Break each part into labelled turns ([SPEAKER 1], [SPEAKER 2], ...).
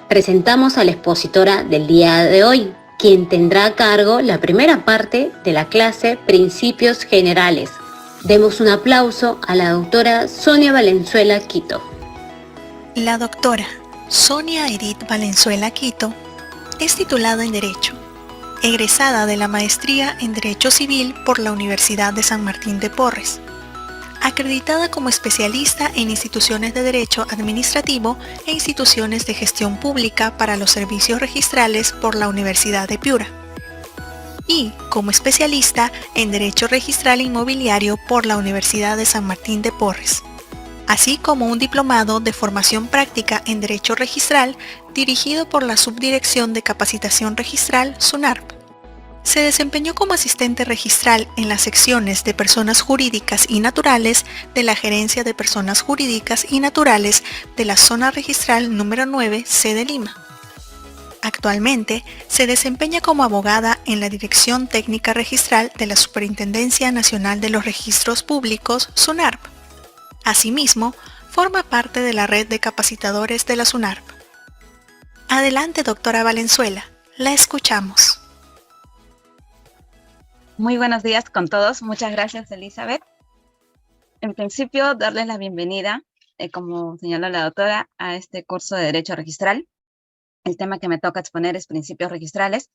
[SPEAKER 1] Presentamos a la expositora del día de hoy, quien tendrá a cargo la primera parte de la clase Principios Generales. Demos un aplauso a la doctora Sonia Valenzuela Quito.
[SPEAKER 2] La doctora Sonia Edith Valenzuela Quito es titulada en Derecho, egresada de la Maestría en Derecho Civil por la Universidad de San Martín de Porres, acreditada como especialista en instituciones de derecho administrativo e instituciones de gestión pública para los servicios registrales por la Universidad de Piura, y como especialista en Derecho Registral Inmobiliario por la Universidad de San Martín de Porres, así como un diplomado de formación práctica en Derecho Registral dirigido por la Subdirección de Capacitación Registral, SUNARP. Se desempeñó como asistente registral en las secciones de Personas Jurídicas y Naturales de la Gerencia de Personas Jurídicas y Naturales de la Zona Registral número 9, C de Lima. Actualmente se desempeña como abogada en la Dirección Técnica Registral de la Superintendencia Nacional de los Registros Públicos, SUNARP. Asimismo, forma parte de la red de capacitadores de la SUNARP. Adelante, doctora Valenzuela, la escuchamos.
[SPEAKER 3] Muy buenos días con todos. Muchas gracias, Elizabeth. En principio, darles la bienvenida, como señaló la doctora, a este curso de Derecho Registral. El tema que me toca exponer es Principios Registrales.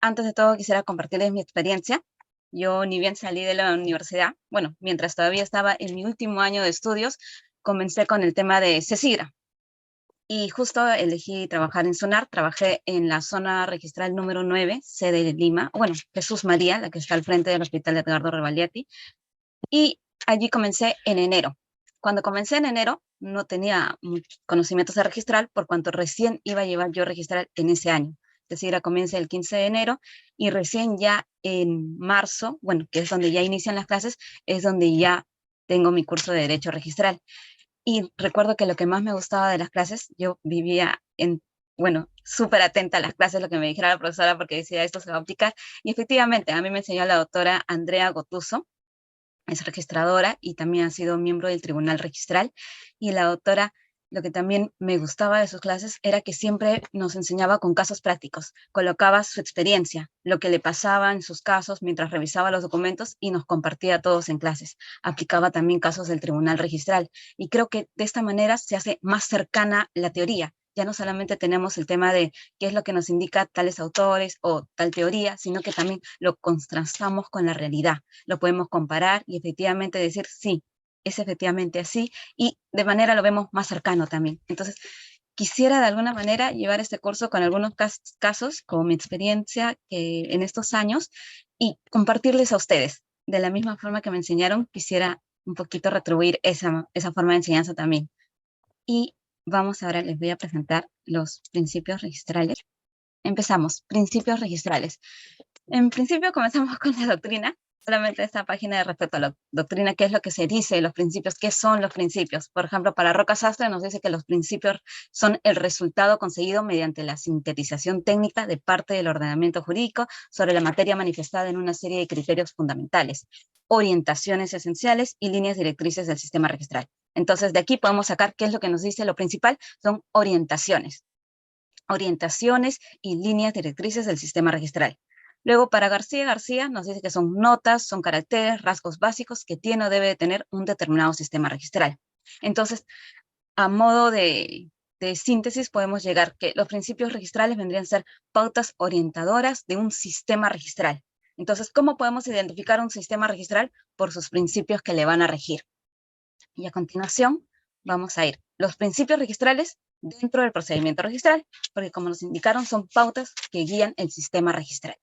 [SPEAKER 3] Antes de todo, quisiera compartirles mi experiencia. Yo ni bien salí de la universidad, bueno, mientras todavía estaba en mi último año de estudios, comencé con el tema de CECIGRA. Y justo elegí trabajar en SUNARP. Trabajé en la zona registral número 9, sede de Lima, bueno, Jesús María, la que está al frente del Hospital Edgardo Rebagliati, y allí comencé en enero. Cuando comencé en enero, no tenía muchos conocimientos de registral, por cuanto recién iba a llevar yo registral en ese año. CECIGRA comienza el 15 de enero, y recién ya en marzo, bueno, que es donde ya inician las clases, es donde ya tengo mi curso de Derecho Registral. Y recuerdo que lo que más me gustaba de las clases, yo vivía bueno, súper atenta a las clases, lo que me dijera la profesora, porque decía, esto se va a aplicar. Y efectivamente, a mí me enseñó la doctora Andrea Gotuso, es registradora y también ha sido miembro del Tribunal Registral. Y la doctora, lo que también me gustaba de sus clases era que siempre nos enseñaba con casos prácticos, colocaba su experiencia, lo que le pasaba en sus casos mientras revisaba los documentos y nos compartía a todos en clases. Aplicaba también casos del Tribunal Registral y creo que de esta manera se hace más cercana la teoría. Ya no solamente tenemos el tema de qué es lo que nos indica tales autores o tal teoría, sino que también lo contrastamos con la realidad. Lo podemos comparar y efectivamente decir, sí, es efectivamente así, y de manera lo vemos más cercano también. Entonces, quisiera de alguna manera llevar este curso con algunos casos, con mi experiencia en estos años, y compartirles a ustedes. De la misma forma que me enseñaron, quisiera un poquito retribuir esa forma de enseñanza también. Y vamos ahora, les voy a presentar los principios registrales. Empezamos, principios registrales. En principio comenzamos con la doctrina, solamente esta página de respecto a la doctrina, qué es lo que se dice, los principios, qué son los principios. Por ejemplo, para Roca Sastre nos dice que los principios son el resultado conseguido mediante la sintetización técnica de parte del ordenamiento jurídico sobre la materia manifestada en una serie de criterios fundamentales, orientaciones esenciales y líneas directrices del sistema registral. Entonces, de aquí podemos sacar qué es lo que nos dice lo principal, son orientaciones y líneas directrices del sistema registral. Luego, para García nos dice que son notas, son caracteres, rasgos básicos que tiene o debe de tener un determinado sistema registral. Entonces, a modo de síntesis, podemos llegar que los principios registrales vendrían a ser pautas orientadoras de un sistema registral. Entonces, ¿cómo podemos identificar un sistema registral? Por sus principios que le van a regir. Y a continuación, vamos a ir los principios registrales dentro del procedimiento registral, porque como nos indicaron, son pautas que guían el sistema registral.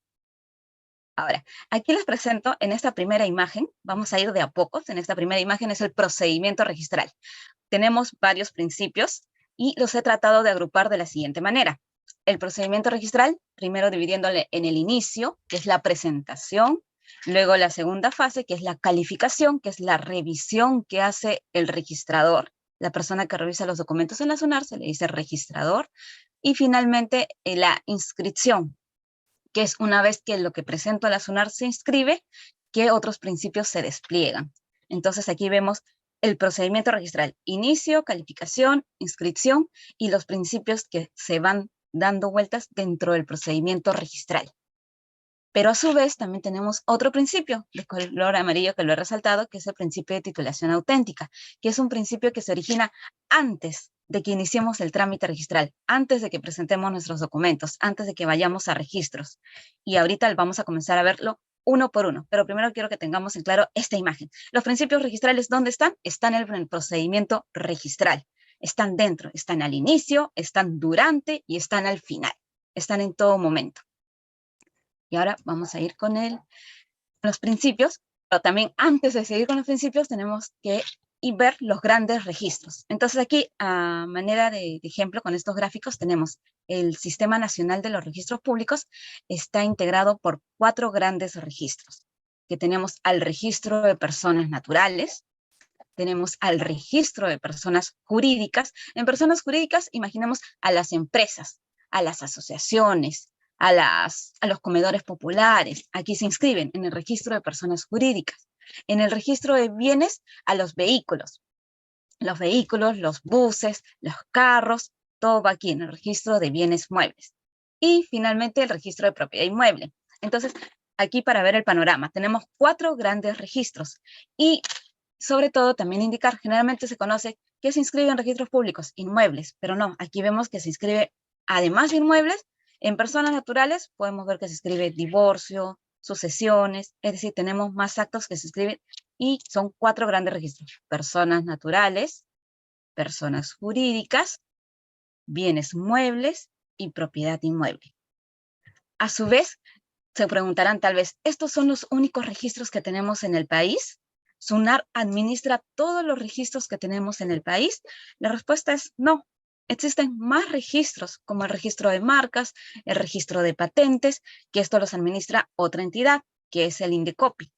[SPEAKER 3] Ahora, aquí les presento en esta primera imagen, vamos a ir de a pocos, en esta primera imagen es el procedimiento registral. Tenemos varios principios y los he tratado de agrupar de la siguiente manera. El procedimiento registral, primero dividiéndole en el inicio, que es la presentación, luego la segunda fase, que es la calificación, que es la revisión que hace el registrador. La persona que revisa los documentos en la SUNARP se le dice registrador. Y finalmente la inscripción, que es una vez que lo que presento a la SUNARP se inscribe, que otros principios se despliegan. Entonces aquí vemos el procedimiento registral: inicio, calificación, inscripción y los principios que se van dando vueltas dentro del procedimiento registral. Pero a su vez también tenemos otro principio de color amarillo que lo he resaltado, que es el principio de titulación auténtica, que es un principio que se origina antes de que iniciemos el trámite registral, antes de que presentemos nuestros documentos, antes de que vayamos a registros. Y ahorita vamos a comenzar a verlo uno por uno, pero primero quiero que tengamos en claro esta imagen. Los principios registrales, ¿dónde están? Están en el procedimiento registral. Están dentro, están al inicio, están durante y están al final. Están en todo momento. Y ahora vamos a ir con los principios, pero también antes de seguir con los principios tenemos que ver los grandes registros. Entonces aquí, a manera de ejemplo, con estos gráficos tenemos el Sistema Nacional de los Registros Públicos. Está integrado por 4 grandes registros, que tenemos al registro de personas naturales, tenemos al registro de personas jurídicas. En personas jurídicas imaginemos a las empresas, a las asociaciones, a los comedores populares. Aquí se inscriben en el registro de personas jurídicas. En el registro de bienes, a los vehículos, los buses, los carros, todo va aquí en el registro de bienes muebles. Y finalmente el registro de propiedad inmueble. Entonces, aquí para ver el panorama, tenemos 4 grandes registros. Y sobre todo también indicar, generalmente se conoce que se inscribe en registros públicos, inmuebles, pero no, aquí vemos que se inscribe, además de inmuebles, en personas naturales podemos ver que se escribe divorcio, sucesiones, es decir, tenemos más actos que se escriben y son 4 grandes registros: personas naturales, personas jurídicas, bienes muebles y propiedad inmueble. A su vez, se preguntarán tal vez, ¿estos son los únicos registros que tenemos en el país? ¿SUNAR administra todos los registros que tenemos en el país? La respuesta es no. Existen más registros, como el registro de marcas, el registro de patentes, que esto los administra otra entidad, que es el INDECOPI.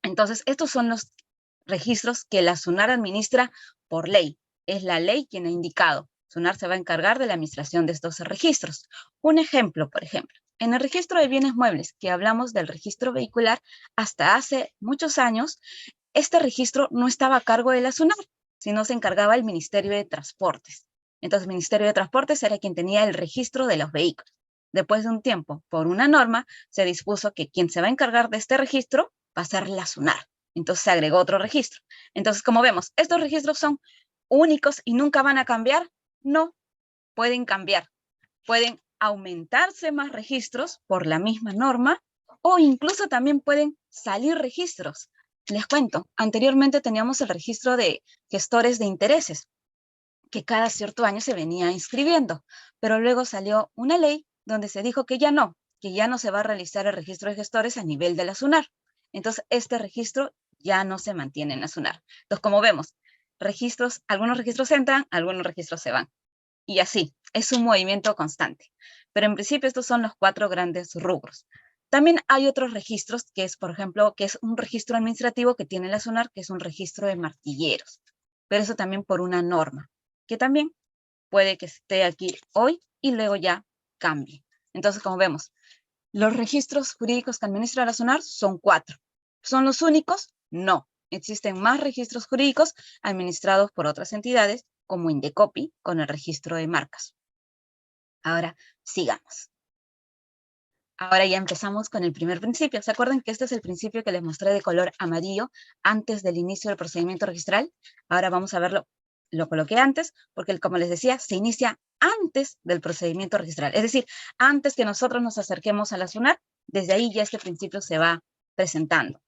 [SPEAKER 3] Entonces, estos son los registros que la SUNAR administra por ley. Es la ley quien ha indicado. SUNAR se va a encargar de la administración de estos registros. Un ejemplo, por ejemplo, en el registro de bienes muebles, que hablamos del registro vehicular, hasta hace muchos años, este registro no estaba a cargo de la SUNAR, sino se encargaba el Ministerio de Transportes. Entonces, el Ministerio de Transportes era quien tenía el registro de los vehículos. Después de un tiempo, por una norma, se dispuso que quien se va a encargar de este registro va a ser la SUNAR. Entonces, se agregó otro registro. Entonces, como vemos, ¿estos registros son únicos y nunca van a cambiar? No, pueden cambiar. Pueden aumentarse más registros por la misma norma o incluso también pueden salir registros. Les cuento, anteriormente teníamos el registro de gestores de intereses, que cada cierto año se venía inscribiendo, pero luego salió una ley donde se dijo que ya no se va a realizar el registro de gestores a nivel de la SUNAR. Entonces, este registro ya no se mantiene en la SUNAR. Entonces, como vemos, algunos registros entran, algunos registros se van. Y así, es un movimiento constante. Pero en principio estos son los 4 grandes rubros. También hay otros registros, que es, por ejemplo, que es un registro administrativo que tiene la SUNAR, que es un registro de martilleros. Pero eso también por una norma, que también puede que esté aquí hoy y luego ya cambie. Entonces, como vemos, los registros jurídicos que administra la SUNAR son 4. ¿Son los únicos? No. Existen más registros jurídicos administrados por otras entidades, como INDECOPI, con el registro de marcas. Ahora, sigamos. Ahora ya empezamos con el primer principio. ¿Se acuerdan que este es el principio que les mostré de color amarillo antes del inicio del procedimiento registral? Ahora vamos a verlo. Lo coloqué antes porque, como les decía, se inicia antes del procedimiento registral. Es decir, antes que nosotros nos acerquemos a la SUNAR, desde ahí ya este principio se va presentando.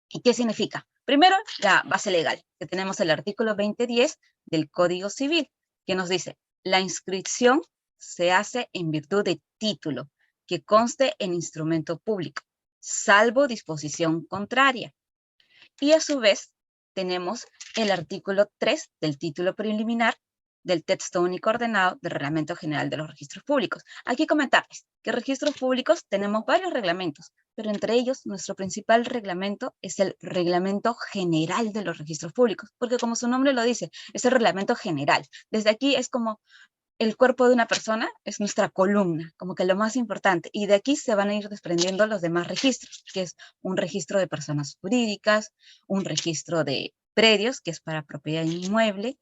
[SPEAKER 3] ¿Y qué significa? Primero, la base legal, que tenemos el artículo 2010 del Código Civil, que nos dice, la inscripción se hace en virtud de título, que conste en instrumento público, salvo disposición contraria. Y a su vez, tenemos el artículo 3 del título preliminar del texto único ordenado del Reglamento General de los Registros Públicos. Aquí comentarles que registros públicos tenemos varios reglamentos, pero entre ellos nuestro principal reglamento es el Reglamento General de los Registros Públicos, porque como su nombre lo dice, es el reglamento general. Desde aquí es como el cuerpo de una persona, es nuestra columna, como que lo más importante, y de aquí se van a ir desprendiendo los demás registros, que es un registro de personas jurídicas, un registro de predios, que es para propiedad inmueble,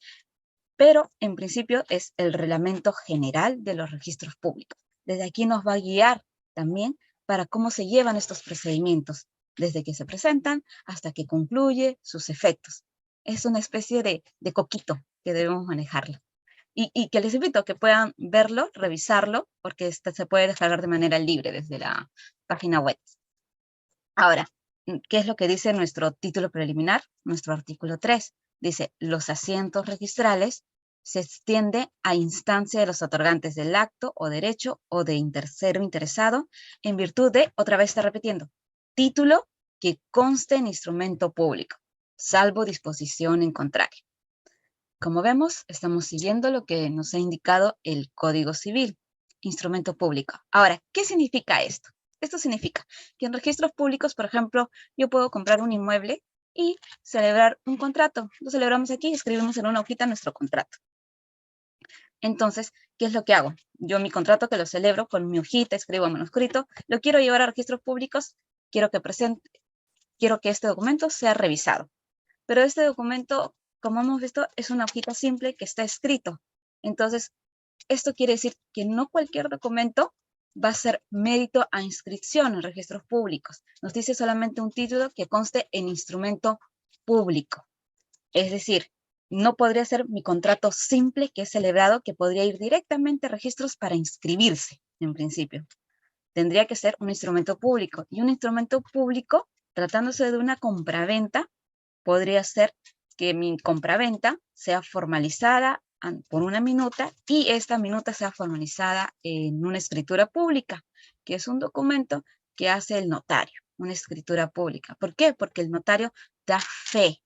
[SPEAKER 3] pero en principio es el reglamento general de los registros públicos. Desde aquí nos va a guiar también para cómo se llevan estos procedimientos, desde que se presentan hasta que concluye sus efectos. Es una especie de coquito que debemos manejarlo. Y que les invito a que puedan verlo, revisarlo, porque este se puede descargar de manera libre desde la página web. Ahora, ¿qué es lo que dice nuestro título preliminar? Nuestro artículo 3. Dice, los asientos registrales se extiende a instancia de los otorgantes del acto o derecho o de tercero interesado en virtud de, otra vez está repitiendo, título que conste en instrumento público, salvo disposición en contrario. Como vemos, estamos siguiendo lo que nos ha indicado el Código Civil, instrumento público. Ahora, ¿qué significa esto? Esto significa que en registros públicos, por ejemplo, yo puedo comprar un inmueble y celebrar un contrato. Lo celebramos aquí y escribimos en una hojita nuestro contrato. Entonces, ¿qué es lo que hago? Yo mi contrato que lo celebro con mi hojita, escribo en manuscrito, lo quiero llevar a registros públicos, quiero que este documento sea revisado. Pero este documento, como hemos visto, es una hojita simple que está escrito. Entonces, esto quiere decir que no cualquier documento va a ser mérito a inscripción en registros públicos. Nos dice solamente un título que conste en instrumento público. Es decir, no podría ser mi contrato simple que es celebrado, que podría ir directamente a registros para inscribirse, en principio. Tendría que ser un instrumento público. Y un instrumento público, tratándose de una compraventa, podría ser que mi compraventa sea formalizada por una minuta y esta minuta sea formalizada en una escritura pública, que es un documento que hace el notario, una escritura pública. ¿Por qué? Porque el notario da fe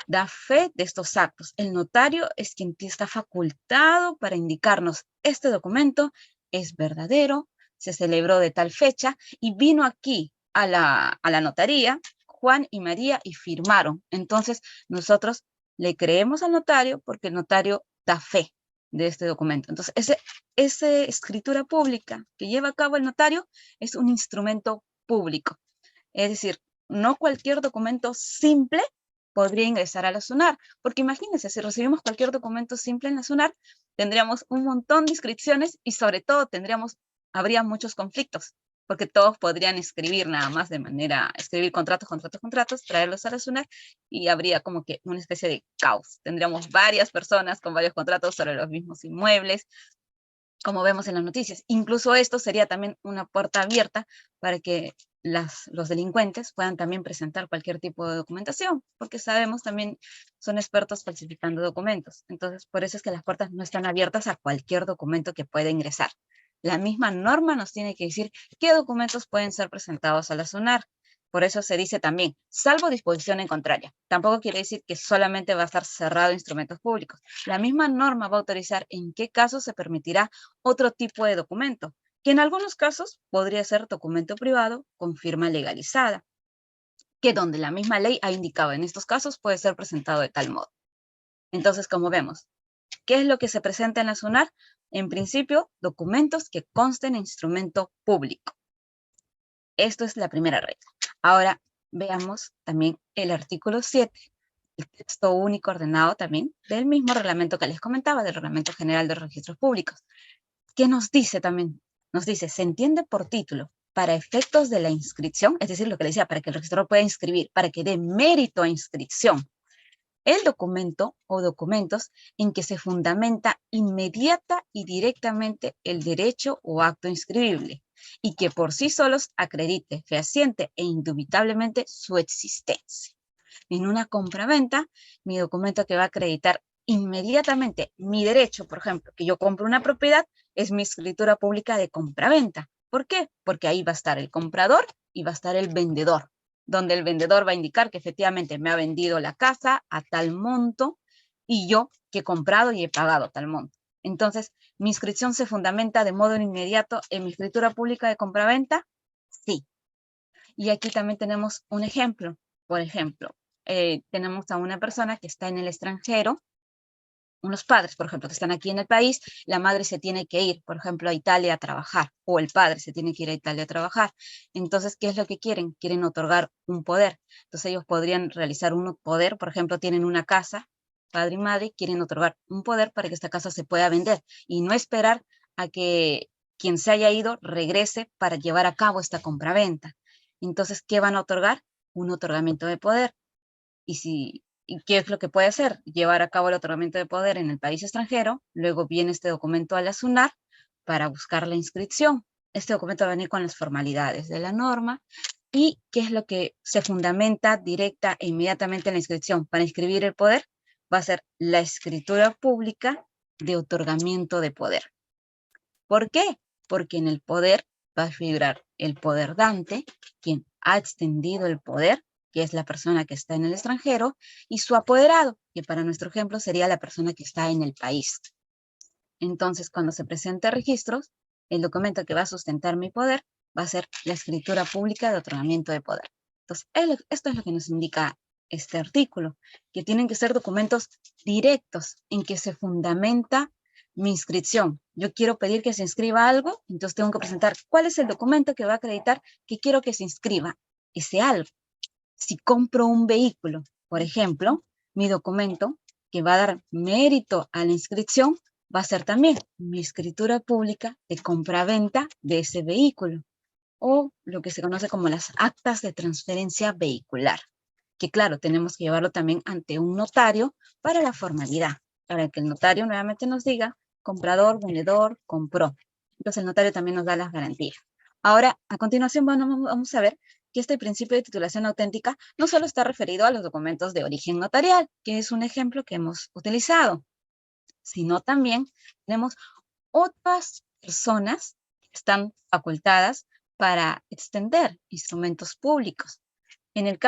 [SPEAKER 3] de estos actos. El notario es quien está facultado para indicarnos este documento es verdadero, se celebró de tal fecha y vino aquí a la notaría Juan y María y firmaron. Entonces nosotros le creemos al notario porque el notario da fe de este documento. Entonces esa escritura pública que lleva a cabo el notario es un instrumento público. Es decir, no cualquier documento simple podría ingresar a la SUNAR, porque imagínense, si recibimos cualquier documento simple en la SUNAR, tendríamos un montón de inscripciones y sobre todo habría muchos conflictos, porque todos podrían escribir nada más escribir contratos, traerlos a la SUNAR y habría como que una especie de caos. Tendríamos varias personas con varios contratos sobre los mismos inmuebles, como vemos en las noticias. Incluso esto sería también una puerta abierta para que los delincuentes puedan también presentar cualquier tipo de documentación, porque sabemos también son expertos falsificando documentos. Entonces, por eso es que las puertas no están abiertas a cualquier documento que pueda ingresar. La misma norma nos tiene que decir qué documentos pueden ser presentados a la SUNAR. Por eso se dice también, salvo disposición en contraria. Tampoco quiere decir que solamente va a estar cerrado instrumentos públicos. La misma norma va a autorizar en qué casos se permitirá otro tipo de documento, que en algunos casos podría ser documento privado con firma legalizada, que donde la misma ley ha indicado en estos casos puede ser presentado de tal modo. Entonces, como vemos, ¿qué es lo que se presenta en la SUNAR? En principio, documentos que consten en instrumento público. Esto es la primera regla. Ahora, veamos también el artículo 7, el texto único ordenado también del mismo reglamento que les comentaba, del Reglamento General de Registros Públicos. ¿Qué nos dice también? Nos dice, se entiende por título para efectos de la inscripción, es decir, lo que le decía, para que el registrador pueda inscribir, para que dé mérito a inscripción, el documento o documentos en que se fundamenta inmediata y directamente el derecho o acto inscribible y que por sí solos acredite fehaciente e indubitablemente su existencia. En una compraventa, mi documento que va a acreditar inmediatamente mi derecho, por ejemplo, que yo compro una propiedad, es mi escritura pública de compraventa. ¿Por qué? Porque ahí va a estar el comprador y va a estar el vendedor, donde el vendedor va a indicar que efectivamente me ha vendido la casa a tal monto y yo que he comprado y he pagado tal monto. Entonces, ¿mi inscripción se fundamenta de modo inmediato en mi escritura pública de compraventa? Sí. Y aquí también tenemos un ejemplo. Por ejemplo, tenemos a una persona que está en el extranjero unos padres, por ejemplo, que están aquí en el país, la madre se tiene que ir, por ejemplo, a Italia a trabajar, o el padre se tiene que ir a Italia a trabajar. Entonces, ¿qué es lo que quieren? Quieren otorgar un poder. Entonces, ellos podrían realizar un poder, por ejemplo, tienen una casa, padre y madre, quieren otorgar un poder para que esta casa se pueda vender y no esperar a que quien se haya ido regrese para llevar a cabo esta compraventa. Entonces, ¿qué van a otorgar? Un otorgamiento de poder. ¿Y qué es lo que puede hacer? Llevar a cabo el otorgamiento de poder en el país extranjero, luego viene este documento a la SUNAT para buscar la inscripción. Este documento va a venir con las formalidades de la norma y qué es lo que se fundamenta directa e inmediatamente en la inscripción. Para inscribir el poder va a ser la escritura pública de otorgamiento de poder. ¿Por qué? Porque en el poder va a figurar el poder dante, quien ha extendido el poder, que es la persona que está en el extranjero, y su apoderado, que para nuestro ejemplo sería la persona que está en el país. Entonces, cuando se presente registros, el documento que va a sustentar mi poder va a ser la escritura pública de otorgamiento de poder. Entonces, esto es lo que nos indica este artículo, que tienen que ser documentos directos en que se fundamenta mi inscripción. Yo quiero pedir que se inscriba algo, entonces tengo que presentar cuál es el documento que va a acreditar que quiero que se inscriba ese algo. Si compro un vehículo, por ejemplo, mi documento que va a dar mérito a la inscripción va a ser también mi escritura pública de compra-venta de ese vehículo, o lo que se conoce como las actas de transferencia vehicular, que claro, tenemos que llevarlo también ante un notario para la formalidad, para que el notario nuevamente nos diga, comprador, vendedor, compró. Entonces el notario también nos da las garantías. Ahora, a continuación, vamos a ver que este principio de titulación auténtica no solo está referido a los documentos de origen notarial, que es un ejemplo que hemos utilizado, sino también tenemos otras personas que están facultadas para extender instrumentos públicos. En el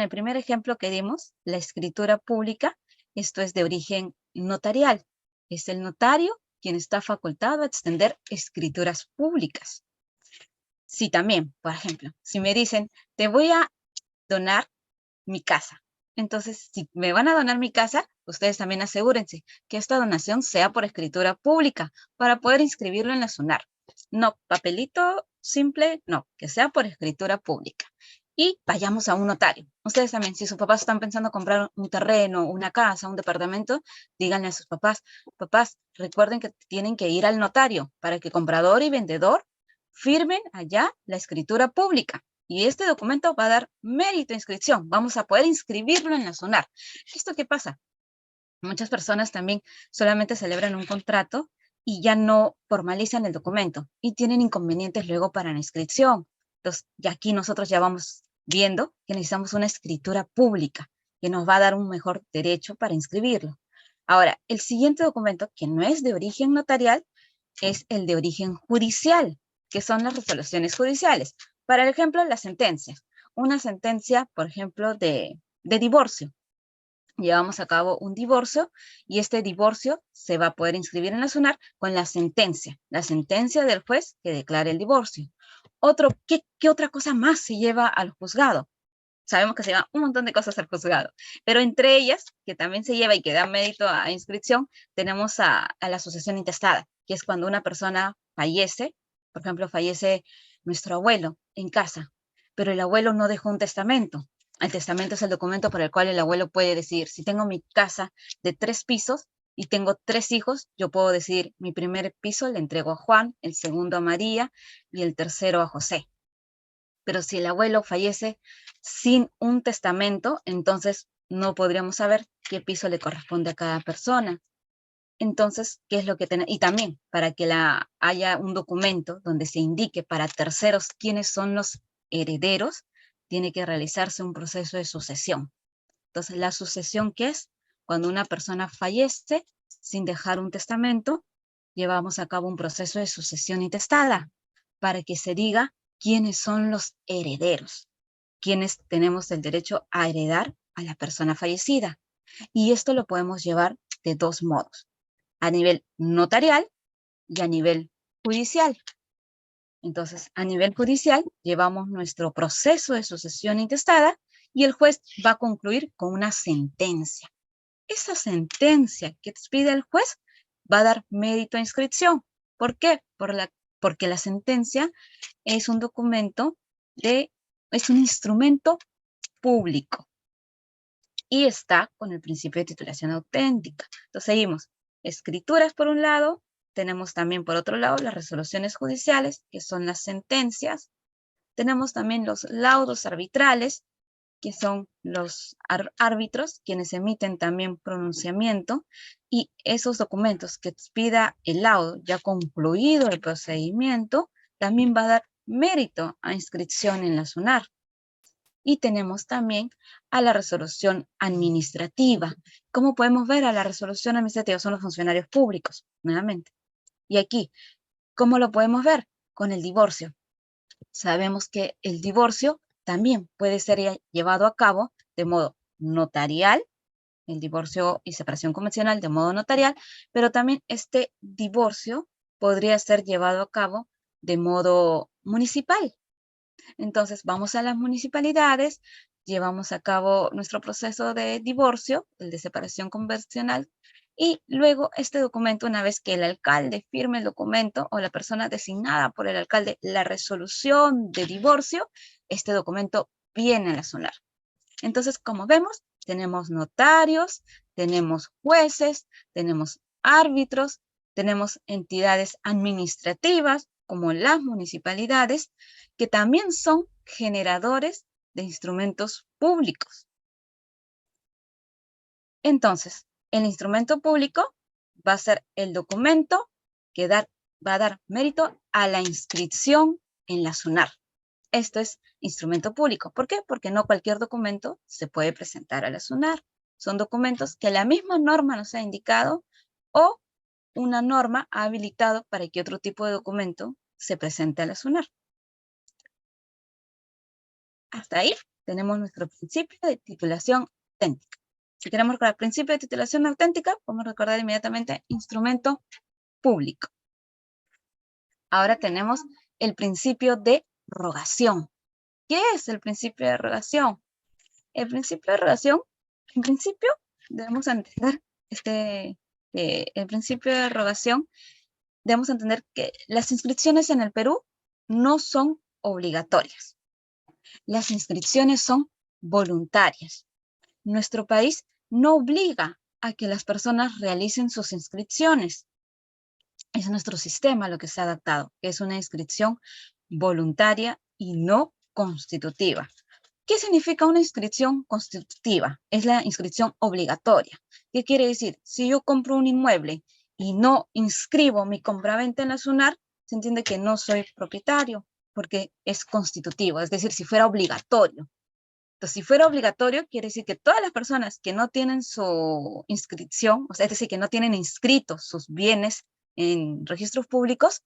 [SPEAKER 3] primer ejemplo que dimos, la escritura pública, esto es de origen notarial. Es el notario quien está facultado a extender escrituras públicas. Sí, también, por ejemplo, si me dicen, te voy a donar mi casa. Entonces, si me van a donar mi casa, ustedes también asegúrense que esta donación sea por escritura pública para poder inscribirlo en la SUNAT. No, papelito simple, no, que sea por escritura pública. Y vayamos a un notario. Ustedes también, si sus papás están pensando comprar un terreno, una casa, un departamento, díganle a sus papás, papás, recuerden que tienen que ir al notario para que comprador y vendedor firmen allá la escritura pública. Y este documento va a dar mérito de inscripción. Vamos a poder inscribirlo en la SUNAT. ¿Esto qué pasa? Muchas personas también solamente celebran un contrato y ya no formalizan el documento y tienen inconvenientes luego para la inscripción. Entonces, ya aquí nosotros ya vamos viendo que necesitamos una escritura pública que nos va a dar un mejor derecho para inscribirlo. Ahora, el siguiente documento, que no es de origen notarial, es el de origen judicial, que son las resoluciones judiciales. Para el ejemplo, las sentencias. Una sentencia, por ejemplo, de divorcio. Llevamos a cabo un divorcio y este divorcio se va a poder inscribir en la SUNAT con la sentencia del juez que declara el divorcio. ¿Qué otra cosa más se lleva al juzgado? Sabemos que se lleva un montón de cosas al juzgado, pero entre ellas, que también se lleva y que da mérito a inscripción, tenemos a la sucesión intestada, que es cuando una persona fallece, por ejemplo, fallece nuestro abuelo en casa, pero el abuelo no dejó un testamento. El testamento es el documento por el cual el abuelo puede decidir, si tengo mi casa de 3 pisos y tengo 3 hijos, yo puedo decidir, mi primer piso le entrego a Juan, el segundo a María y el tercero a José. Pero si el abuelo fallece sin un testamento, entonces no podríamos saber qué piso le corresponde a cada persona. Entonces, ¿qué es lo que tenemos? Y también, para que haya un documento donde se indique para terceros quiénes son los herederos, tiene que realizarse un proceso de sucesión. Entonces, ¿la sucesión qué es? Cuando una persona fallece sin dejar un testamento, llevamos a cabo un proceso de sucesión intestada para que se diga quiénes son los herederos, quiénes tenemos el derecho a heredar a la persona fallecida. Y esto lo podemos llevar de 2 modos, a nivel notarial y a nivel judicial. Entonces, a nivel judicial, llevamos nuestro proceso de sucesión intestada y el juez va a concluir con una sentencia. esa sentencia que expide el juez va a dar mérito a inscripción. ¿Por qué? Porque la sentencia es un documento es un instrumento público y está con el principio de titulación auténtica. Entonces seguimos. Escrituras por un lado, tenemos también por otro lado las resoluciones judiciales, que son las sentencias. Tenemos también los laudos arbitrales, que son los árbitros, quienes emiten también pronunciamiento, y esos documentos que expida el laudo, ya concluido el procedimiento, también va a dar mérito a inscripción en la SUNAR. Y tenemos también a la resolución administrativa. Como podemos ver, a la resolución administrativa son los funcionarios públicos, nuevamente. Y aquí, ¿cómo lo podemos ver? Con el divorcio. Sabemos que el divorcio también puede ser llevado a cabo de modo notarial, el divorcio y separación convencional de modo notarial, pero también este divorcio podría ser llevado a cabo de modo municipal. Entonces vamos a las municipalidades, llevamos a cabo nuestro proceso de divorcio, el de separación convencional, y luego este documento, una vez que el alcalde firme el documento o la persona designada por el alcalde la resolución de divorcio, este documento viene a la SUNAR. Entonces, como vemos, tenemos notarios, tenemos jueces, tenemos árbitros, tenemos entidades administrativas como las municipalidades, que también son generadores de instrumentos públicos. Entonces, el instrumento público va a ser el documento que va a dar mérito a la inscripción en la SUNAR. Esto es instrumento público. ¿Por qué? Porque no cualquier documento se puede presentar a la SUNAR. Son documentos que la misma norma nos ha indicado o una norma ha habilitado para que otro tipo de documento se presente a la SUNAR. Hasta ahí tenemos nuestro principio de titulación auténtica. Si queremos recordar el principio de titulación auténtica, podemos recordar inmediatamente instrumento público. Ahora tenemos el principio de rogación. ¿Qué es el principio de rogación? El principio de rogación, en principio, debemos entender el principio de rogación, debemos entender que las inscripciones en el Perú no son obligatorias. Las inscripciones son voluntarias. Nuestro país no obliga a que las personas realicen sus inscripciones. Es nuestro sistema lo que se ha adaptado, que es una inscripción voluntaria y no constitutiva. ¿Qué significa una inscripción constitutiva? Es la inscripción obligatoria. ¿Qué quiere decir? Si yo compro un inmueble y no inscribo mi compraventa en la SUNAR, se entiende que no soy propietario, porque es constitutivo, es decir, si fuera obligatorio. Entonces, si fuera obligatorio, quiere decir que todas las personas que no tienen su inscripción, o sea, es decir, que no tienen inscritos sus bienes en registros públicos,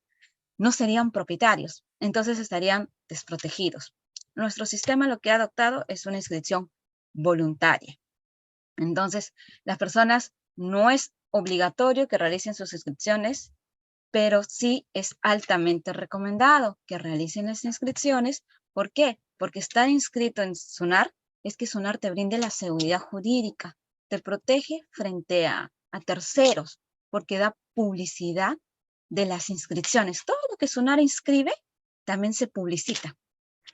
[SPEAKER 3] no serían propietarios, entonces estarían desprotegidos. Nuestro sistema lo que ha adoptado es una inscripción voluntaria. Entonces, las personas no es obligatorio que realicen sus inscripciones, pero sí es altamente recomendado que realicen las inscripciones. ¿Por qué? Porque estar inscrito en SUNAR es que SUNAR te brinde la seguridad jurídica, te protege frente a terceros, porque da publicidad de las inscripciones. Todo lo que SUNAR inscribe también se publicita.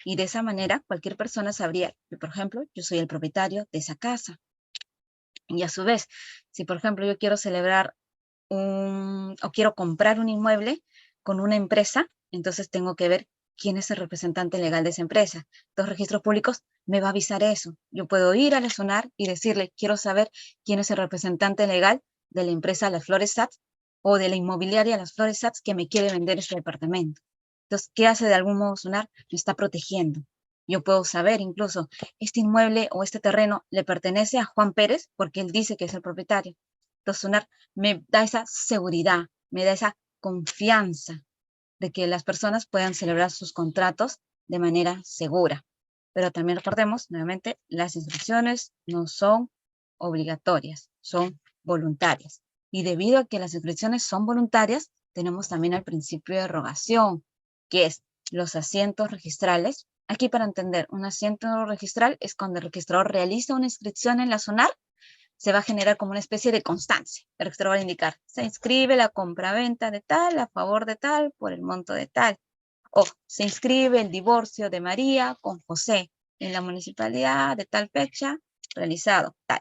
[SPEAKER 3] Y de esa manera cualquier persona sabría que, por ejemplo, yo soy el propietario de esa casa. Y a su vez, si por ejemplo yo quiero celebrar o quiero comprar un inmueble con una empresa, entonces tengo que ver quién es el representante legal de esa empresa. Los registros públicos me va a avisar eso. Yo puedo ir a la SUNAR y decirle, quiero saber quién es el representante legal de la empresa Las Flores Sats o de la inmobiliaria Las Flores Sats que me quiere vender este departamento. Entonces, ¿qué hace de algún modo SUNAR? Me está protegiendo. Yo puedo saber incluso, este inmueble o este terreno le pertenece a Juan Pérez porque él dice que es el propietario. Entonces, SUNAR me da esa seguridad, me da esa confianza de que las personas puedan celebrar sus contratos de manera segura. Pero también recordemos, nuevamente, las inscripciones no son obligatorias, son voluntarias. Y debido a que las inscripciones son voluntarias, tenemos también el principio de rogación, que es los asientos registrales. Aquí para entender, un asiento registral es cuando el registrador realiza una inscripción en la SUNAR se va a generar como una especie de constancia. El registrador va a indicar, se inscribe la compraventa de tal a favor de tal por el monto de tal. O se inscribe el divorcio de María con José en la municipalidad de tal fecha realizado tal.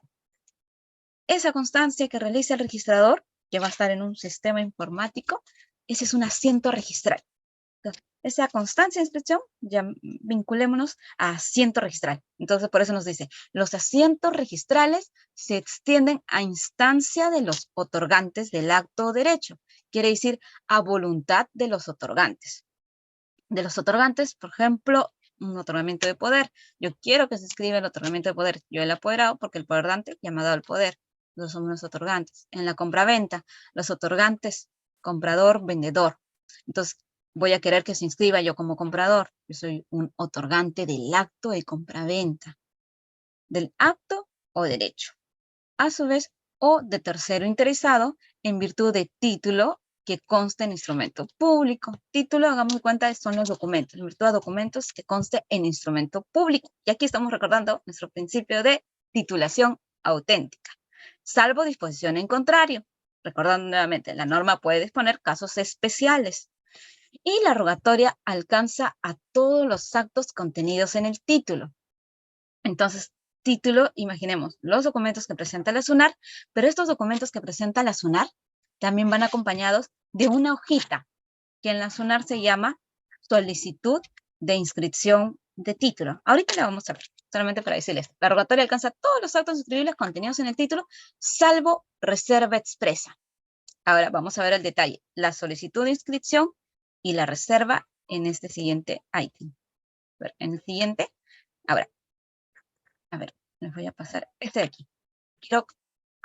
[SPEAKER 3] Esa constancia que realiza el registrador, que va a estar en un sistema informático, ese es un asiento registral. Entonces, esa constancia de inscripción, ya vinculémonos a asiento registral. Entonces, por eso nos dice, los asientos registrales se extienden a instancia de los otorgantes del acto o derecho. Quiere decir, a voluntad de los otorgantes. De los otorgantes, por ejemplo, un otorgamiento de poder. Yo quiero que se escriba el otorgamiento de poder. Yo el apoderado, porque el poder ya me ha dado el poder. Los somos los otorgantes. En la compraventa, los otorgantes, comprador, vendedor. Entonces, voy a querer que se inscriba yo como comprador. Yo soy un otorgante del acto de compraventa. Del acto o derecho. A su vez, o de tercero interesado en virtud de título que conste en instrumento público. Título, hagamos de cuenta, son los documentos. En virtud de documentos que conste en instrumento público. Y aquí estamos recordando nuestro principio de titulación auténtica. Salvo disposición en contrario. Recordando nuevamente, la norma puede disponer casos especiales. Y la rogatoria alcanza a todos los actos contenidos en el título. Entonces, título, imaginemos, los documentos que presenta la SUNAR, pero estos documentos que presenta la SUNAR también van acompañados de una hojita que en la SUNAR se llama solicitud de inscripción de título. Ahorita la vamos a ver, solamente para decirles. La rogatoria alcanza todos los actos inscribibles contenidos en el título, salvo reserva expresa. Ahora vamos a ver el detalle. La solicitud de inscripción y la reserva en este siguiente ítem. En el siguiente, ahora, a ver, les voy a pasar este de aquí. Quiero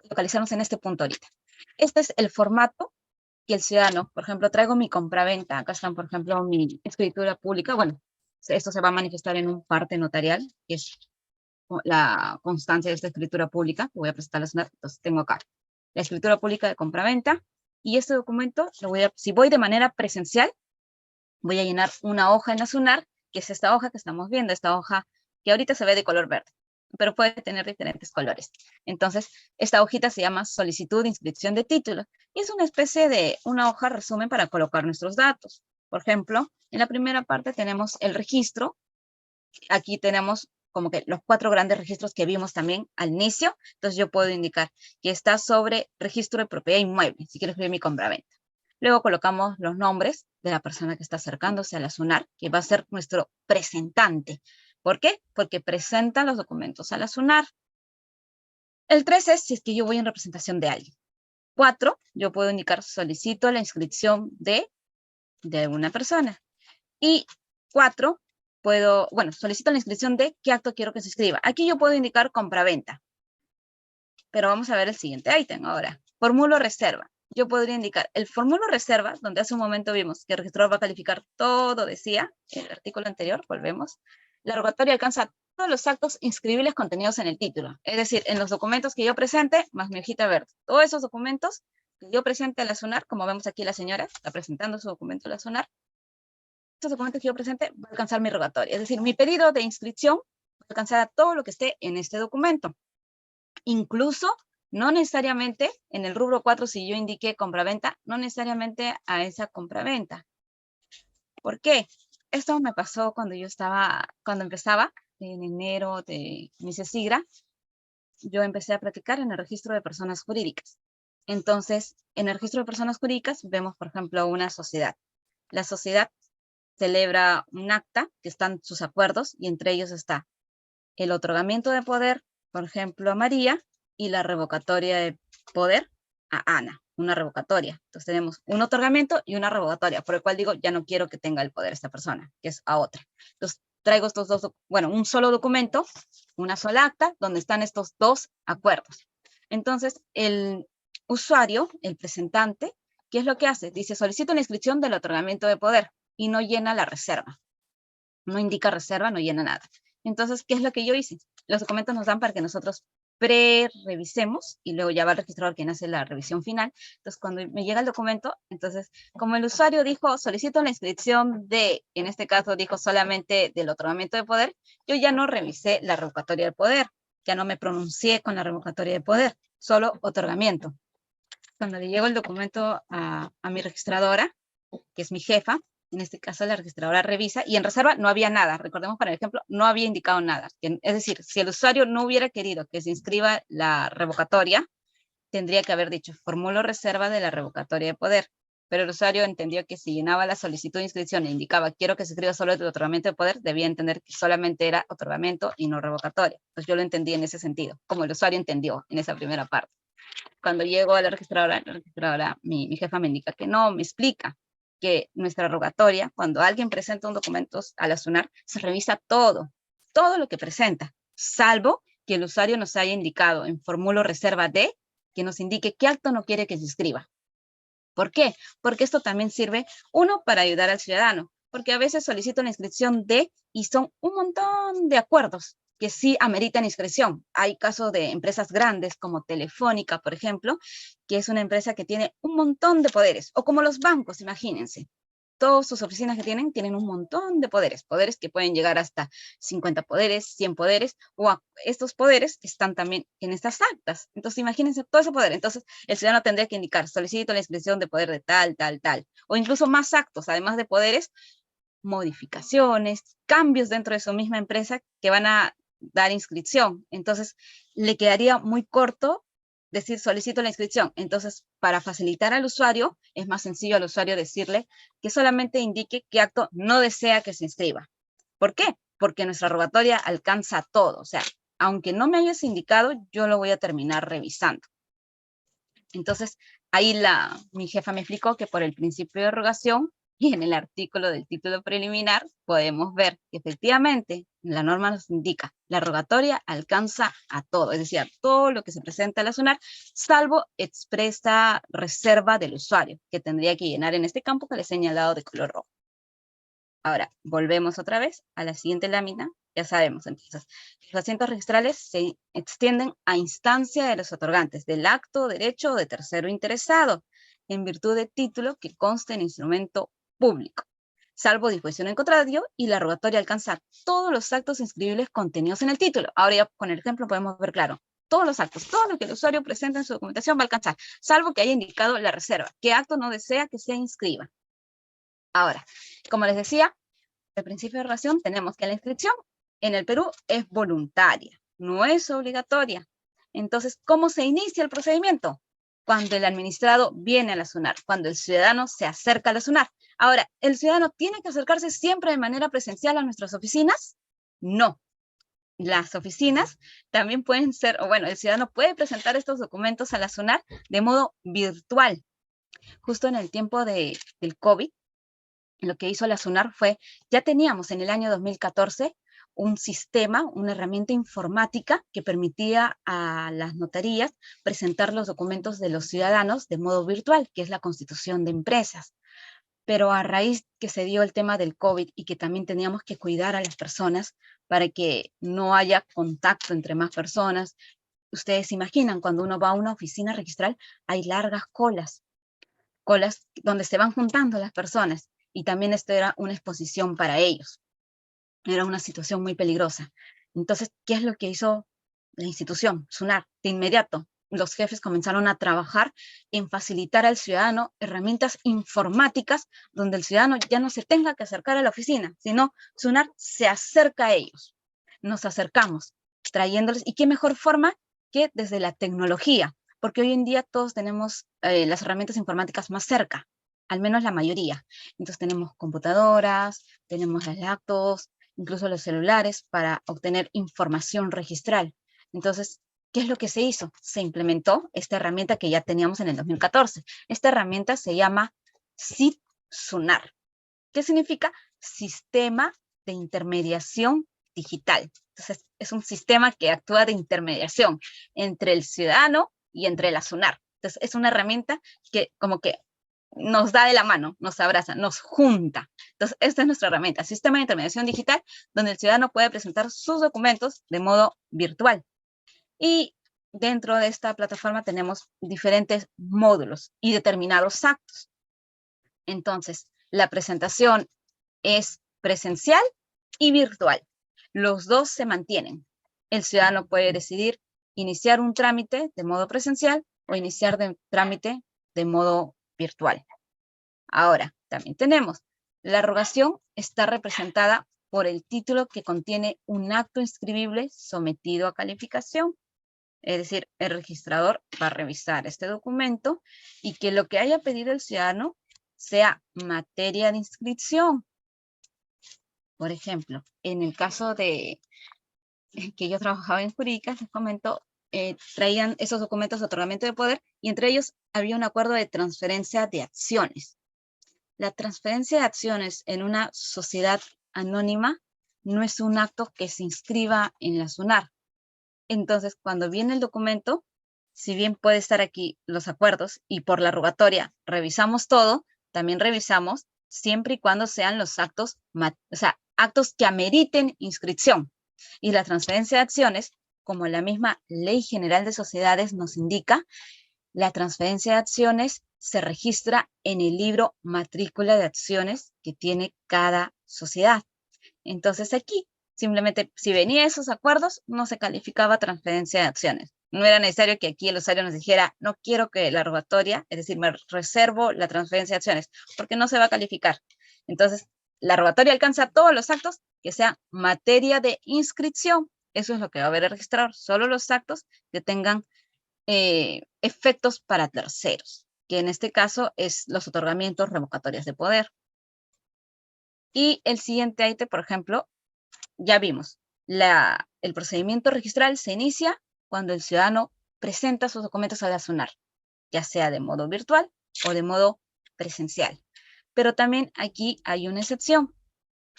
[SPEAKER 3] localizarnos en este punto ahorita. Este es el formato que el ciudadano, por ejemplo, traigo mi compraventa, acá están, por ejemplo, mi escritura pública, bueno, esto se va a manifestar en un parte notarial, que es la constancia de esta escritura pública, que voy a presentar la SUNAR, entonces tengo acá la escritura pública de compraventa, y este documento, si voy de manera presencial, voy a llenar una hoja en la SUNAR, que es esta hoja que estamos viendo, esta hoja que ahorita se ve de color verde, pero puede tener diferentes colores. Entonces, esta hojita se llama solicitud de inscripción de título, y es una especie de una hoja resumen para colocar nuestros datos. Por ejemplo, en la primera parte tenemos el registro, aquí tenemos como que los 4 grandes registros que vimos también al inicio, entonces yo puedo indicar que está sobre registro de propiedad inmueble, si quiero escribir mi compraventa. Luego colocamos los nombres de la persona que está acercándose a la SUNAR, que va a ser nuestro presentante. ¿Por qué? Porque presenta los documentos a la SUNAR. El 3 es si es que yo voy en representación de alguien. 4, yo puedo indicar solicito la inscripción de una persona. Y 4, solicito la inscripción de qué acto quiero que se escriba. Aquí yo puedo indicar compraventa. Pero vamos a ver el siguiente ítem ahora. Formulo reserva. Yo podría indicar el formulo reserva, donde hace un momento vimos que el registrador va a calificar todo, decía, el artículo anterior, volvemos. La rogatoria alcanza todos los actos inscribibles contenidos en el título. Es decir, en los documentos que yo presente, más mi hojita verde. Todos esos documentos que yo presente a la SUNAR, como vemos aquí la señora, está presentando su documento a la SUNAR, estos documentos que yo presente va a alcanzar mi rogatoria. Es decir, mi pedido de inscripción va a alcanzar a todo lo que esté en este documento. Incluso, no necesariamente, en el rubro 4, si yo indiqué compraventa, no necesariamente a esa compraventa. ¿Por qué? Esto me pasó cuando empezaba, en enero de mi CESIGRA, yo empecé a practicar en el registro de personas jurídicas. Entonces, en el registro de personas jurídicas vemos, por ejemplo, una sociedad. La sociedad celebra un acta, que están sus acuerdos, y entre ellos está el otorgamiento de poder, por ejemplo, a María, y la revocatoria de poder a Ana, una revocatoria. Entonces tenemos un otorgamiento y una revocatoria, por el cual digo, ya no quiero que tenga el poder esta persona, que es a otra. Entonces traigo estos dos, un solo documento, una sola acta, donde están estos 2 acuerdos. Entonces el usuario, el presentante, ¿qué es lo que hace? Dice, solicito la inscripción del otorgamiento de poder, y no llena la reserva. No indica reserva, no llena nada. Entonces, ¿qué es lo que yo hice? Los documentos nos dan para que nosotros pre-revisemos y luego ya va el registrador quien hace la revisión final. Entonces, cuando me llega el documento, entonces, como el usuario dijo, solicito la inscripción de, en este caso dijo solamente del otorgamiento de poder, yo ya no revisé la revocatoria del poder. ya no me pronuncié con la revocatoria de poder, solo otorgamiento. Cuando le llego el documento a mi registradora, que es mi jefa, en este caso la registradora revisa, y en reserva no había nada. Recordemos, para el ejemplo, no había indicado nada. Es decir, si el usuario no hubiera querido que se inscriba la revocatoria, tendría que haber dicho, formulo reserva de la revocatoria de poder. Pero el usuario entendió que si llenaba la solicitud de inscripción e indicaba, quiero que se escriba solo el otorgamiento de poder, debía entender que solamente era otorgamiento y no revocatoria. Entonces yo lo entendí en ese sentido, como el usuario entendió en esa primera parte. Cuando llego a la registradora, mi jefa me indica que no, me explica que nuestra revocatoria, cuando alguien presenta un documento a la SUNAR, se revisa todo lo que presenta, salvo que el usuario nos haya indicado en formulo reserva de, que nos indique qué acto no quiere que se inscriba. ¿Por qué? Porque esto también sirve, uno, para ayudar al ciudadano, porque a veces solicito la inscripción de, y son un montón de acuerdos que sí ameritan inscripción. Hay casos de empresas grandes como Telefónica, por ejemplo, que es una empresa que tiene un montón de poderes, o como los bancos, imagínense. Todas sus oficinas que tienen un montón de poderes, poderes que pueden llegar hasta 50 poderes, 100 poderes, estos poderes están también en estas actas. Entonces, imagínense todo ese poder. Entonces, el ciudadano tendría que indicar, solicito la inscripción de poder de tal, tal, tal, o incluso más actos, además de poderes, modificaciones, cambios dentro de su misma empresa que van a dar inscripción. Entonces, le quedaría muy corto decir solicito la inscripción. Entonces, para facilitar al usuario, es más sencillo al usuario decirle que solamente indique qué acto no desea que se inscriba. ¿Por qué? Porque nuestra revocatoria alcanza todo. O sea, aunque no me hayas indicado, yo lo voy a terminar revisando. Entonces, ahí mi jefa me explicó que por el principio de rogación y en el artículo del título preliminar podemos ver que efectivamente la norma nos indica la rogatoria alcanza a todo, es decir, a todo lo que se presenta a la SUNAR, salvo expresa reserva del usuario, que tendría que llenar en este campo que le he señalado de color rojo. Ahora, volvemos otra vez a la siguiente lámina. Ya sabemos, entonces, los asientos registrales se extienden a instancia de los otorgantes del acto, derecho o de tercero interesado, en virtud de título que conste en instrumento público, salvo disposición en contrario, y la rogatoria alcanza todos los actos inscribibles contenidos en el título. Ahora ya con el ejemplo podemos ver claro. Todos los actos, todo lo que el usuario presenta en su documentación va a alcanzar, salvo que haya indicado la reserva, qué acto no desea que se inscriba. Ahora, como les decía, al principio de relación tenemos que la inscripción en el Perú es voluntaria, no es obligatoria. Entonces, ¿cómo se inicia el procedimiento? Cuando el administrado viene a la SUNAR, cuando el ciudadano se acerca a la SUNAR. Ahora, ¿el ciudadano tiene que acercarse siempre de manera presencial a nuestras oficinas? No. Las oficinas también pueden ser, o bueno, el ciudadano puede presentar estos documentos a la SUNAR de modo virtual. Justo en el tiempo del COVID, lo que hizo la SUNAR fue, ya teníamos en el año 2014 un sistema, una herramienta informática que permitía a las notarías presentar los documentos de los ciudadanos de modo virtual, que es la constitución de empresas. Pero a raíz que se dio el tema del COVID y que también teníamos que cuidar a las personas para que no haya contacto entre más personas, ustedes imaginan, cuando uno va a una oficina registral, hay largas colas donde se van juntando las personas, y también esto era una exposición para ellos. Era una situación muy peligrosa. Entonces, ¿qué es lo que hizo la institución, SUNAR? De inmediato, los jefes comenzaron a trabajar en facilitar al ciudadano herramientas informáticas donde el ciudadano ya no se tenga que acercar a la oficina, sino SUNAR se acerca a ellos. Nos acercamos, trayéndoles, y qué mejor forma que desde la tecnología, porque hoy en día todos tenemos las herramientas informáticas más cerca, al menos la mayoría. Entonces tenemos computadoras, tenemos las laptops, incluso los celulares para obtener información registral. Entonces, ¿qué es lo que se hizo? Se implementó esta herramienta que ya teníamos en el 2014. Esta herramienta se llama SID-SUNAR. ¿Qué significa? Sistema de Intermediación Digital. Entonces, es un sistema que actúa de intermediación entre el ciudadano y entre la SUNAR. Entonces, es una herramienta que como que nos da de la mano, nos abraza, nos junta. Entonces, esta es nuestra herramienta, Sistema de Intermediación Digital, donde el ciudadano puede presentar sus documentos de modo virtual. Y dentro de esta plataforma tenemos diferentes módulos y determinados actos. Entonces, la presentación es presencial y virtual. Los dos se mantienen. el ciudadano puede decidir iniciar un trámite de modo presencial o iniciar trámite de modo virtual. Ahora, también tenemos, la rogación está representada por el título que contiene un acto inscribible sometido a calificación. Es decir, el registrador va a revisar este documento y que lo que haya pedido el ciudadano sea materia de inscripción. Por ejemplo, en el caso de que yo trabajaba en jurídicas, les comento, traían esos documentos de otorgamiento de poder y entre ellos había un acuerdo de transferencia de acciones. La transferencia de acciones en una sociedad anónima no es un acto que se inscriba en la SUNAR. Entonces, cuando viene el documento, si bien puede estar aquí los acuerdos y por la rogatoria revisamos todo, también revisamos siempre y cuando sean los actos, actos que ameriten inscripción. Y la transferencia de acciones, como la misma Ley General de Sociedades nos indica, la transferencia de acciones se registra en el libro matrícula de acciones que tiene cada sociedad. Entonces aquí, simplemente, si venía esos acuerdos, no se calificaba transferencia de acciones. No era necesario que aquí el usuario nos dijera, no quiero que la rogatoria, es decir, me reservo la transferencia de acciones, porque no se va a calificar. Entonces, la rogatoria alcanza todos los actos que sean materia de inscripción. Eso es lo que va a ver el registrador, solo los actos que tengan efectos para terceros, que en este caso es los otorgamientos revocatorios de poder. Y el siguiente ítem, por ejemplo, ya vimos, el procedimiento registral se inicia cuando el ciudadano presenta sus documentos a la SUNAR, ya sea de modo virtual o de modo presencial. Pero también aquí hay una excepción.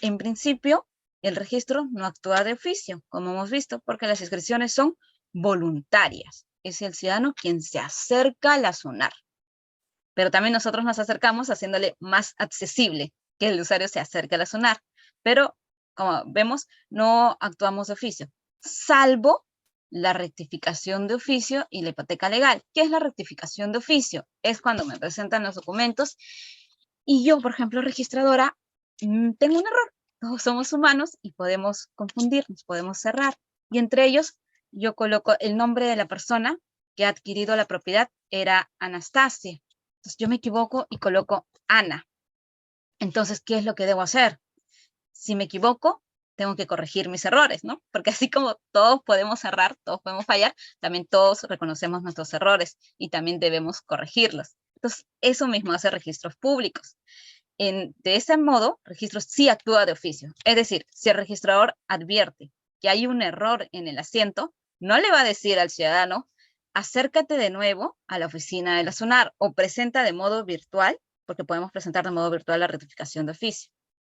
[SPEAKER 3] En principio, el registro no actúa de oficio, como hemos visto, porque las inscripciones son voluntarias. Es el ciudadano quien se acerca a la SUNAR. Pero también nosotros nos acercamos haciéndole más accesible que el usuario se acerque a la SUNAR. Pero, como vemos, no actuamos de oficio, salvo la rectificación de oficio y la hipoteca legal. ¿Qué es la rectificación de oficio? Es cuando me presentan los documentos y yo, por ejemplo, registradora, tengo un error. Todos somos humanos y podemos confundirnos, podemos cerrar. Y entre ellos, yo coloco el nombre de la persona que ha adquirido la propiedad, era Anastasia. Entonces yo me equivoco y coloco Ana. Entonces, ¿qué es lo que debo hacer? Si me equivoco, tengo que corregir mis errores, ¿no? Porque así como todos podemos errar, todos podemos fallar, también todos reconocemos nuestros errores y también debemos corregirlos. Entonces, eso mismo hace registros públicos. De ese modo, registros sí actúa de oficio. Es decir, si el registrador advierte que hay un error en el asiento, no le va a decir al ciudadano, acércate de nuevo a la oficina de la SUNAR o presenta de modo virtual, porque podemos presentar de modo virtual la rectificación de oficio.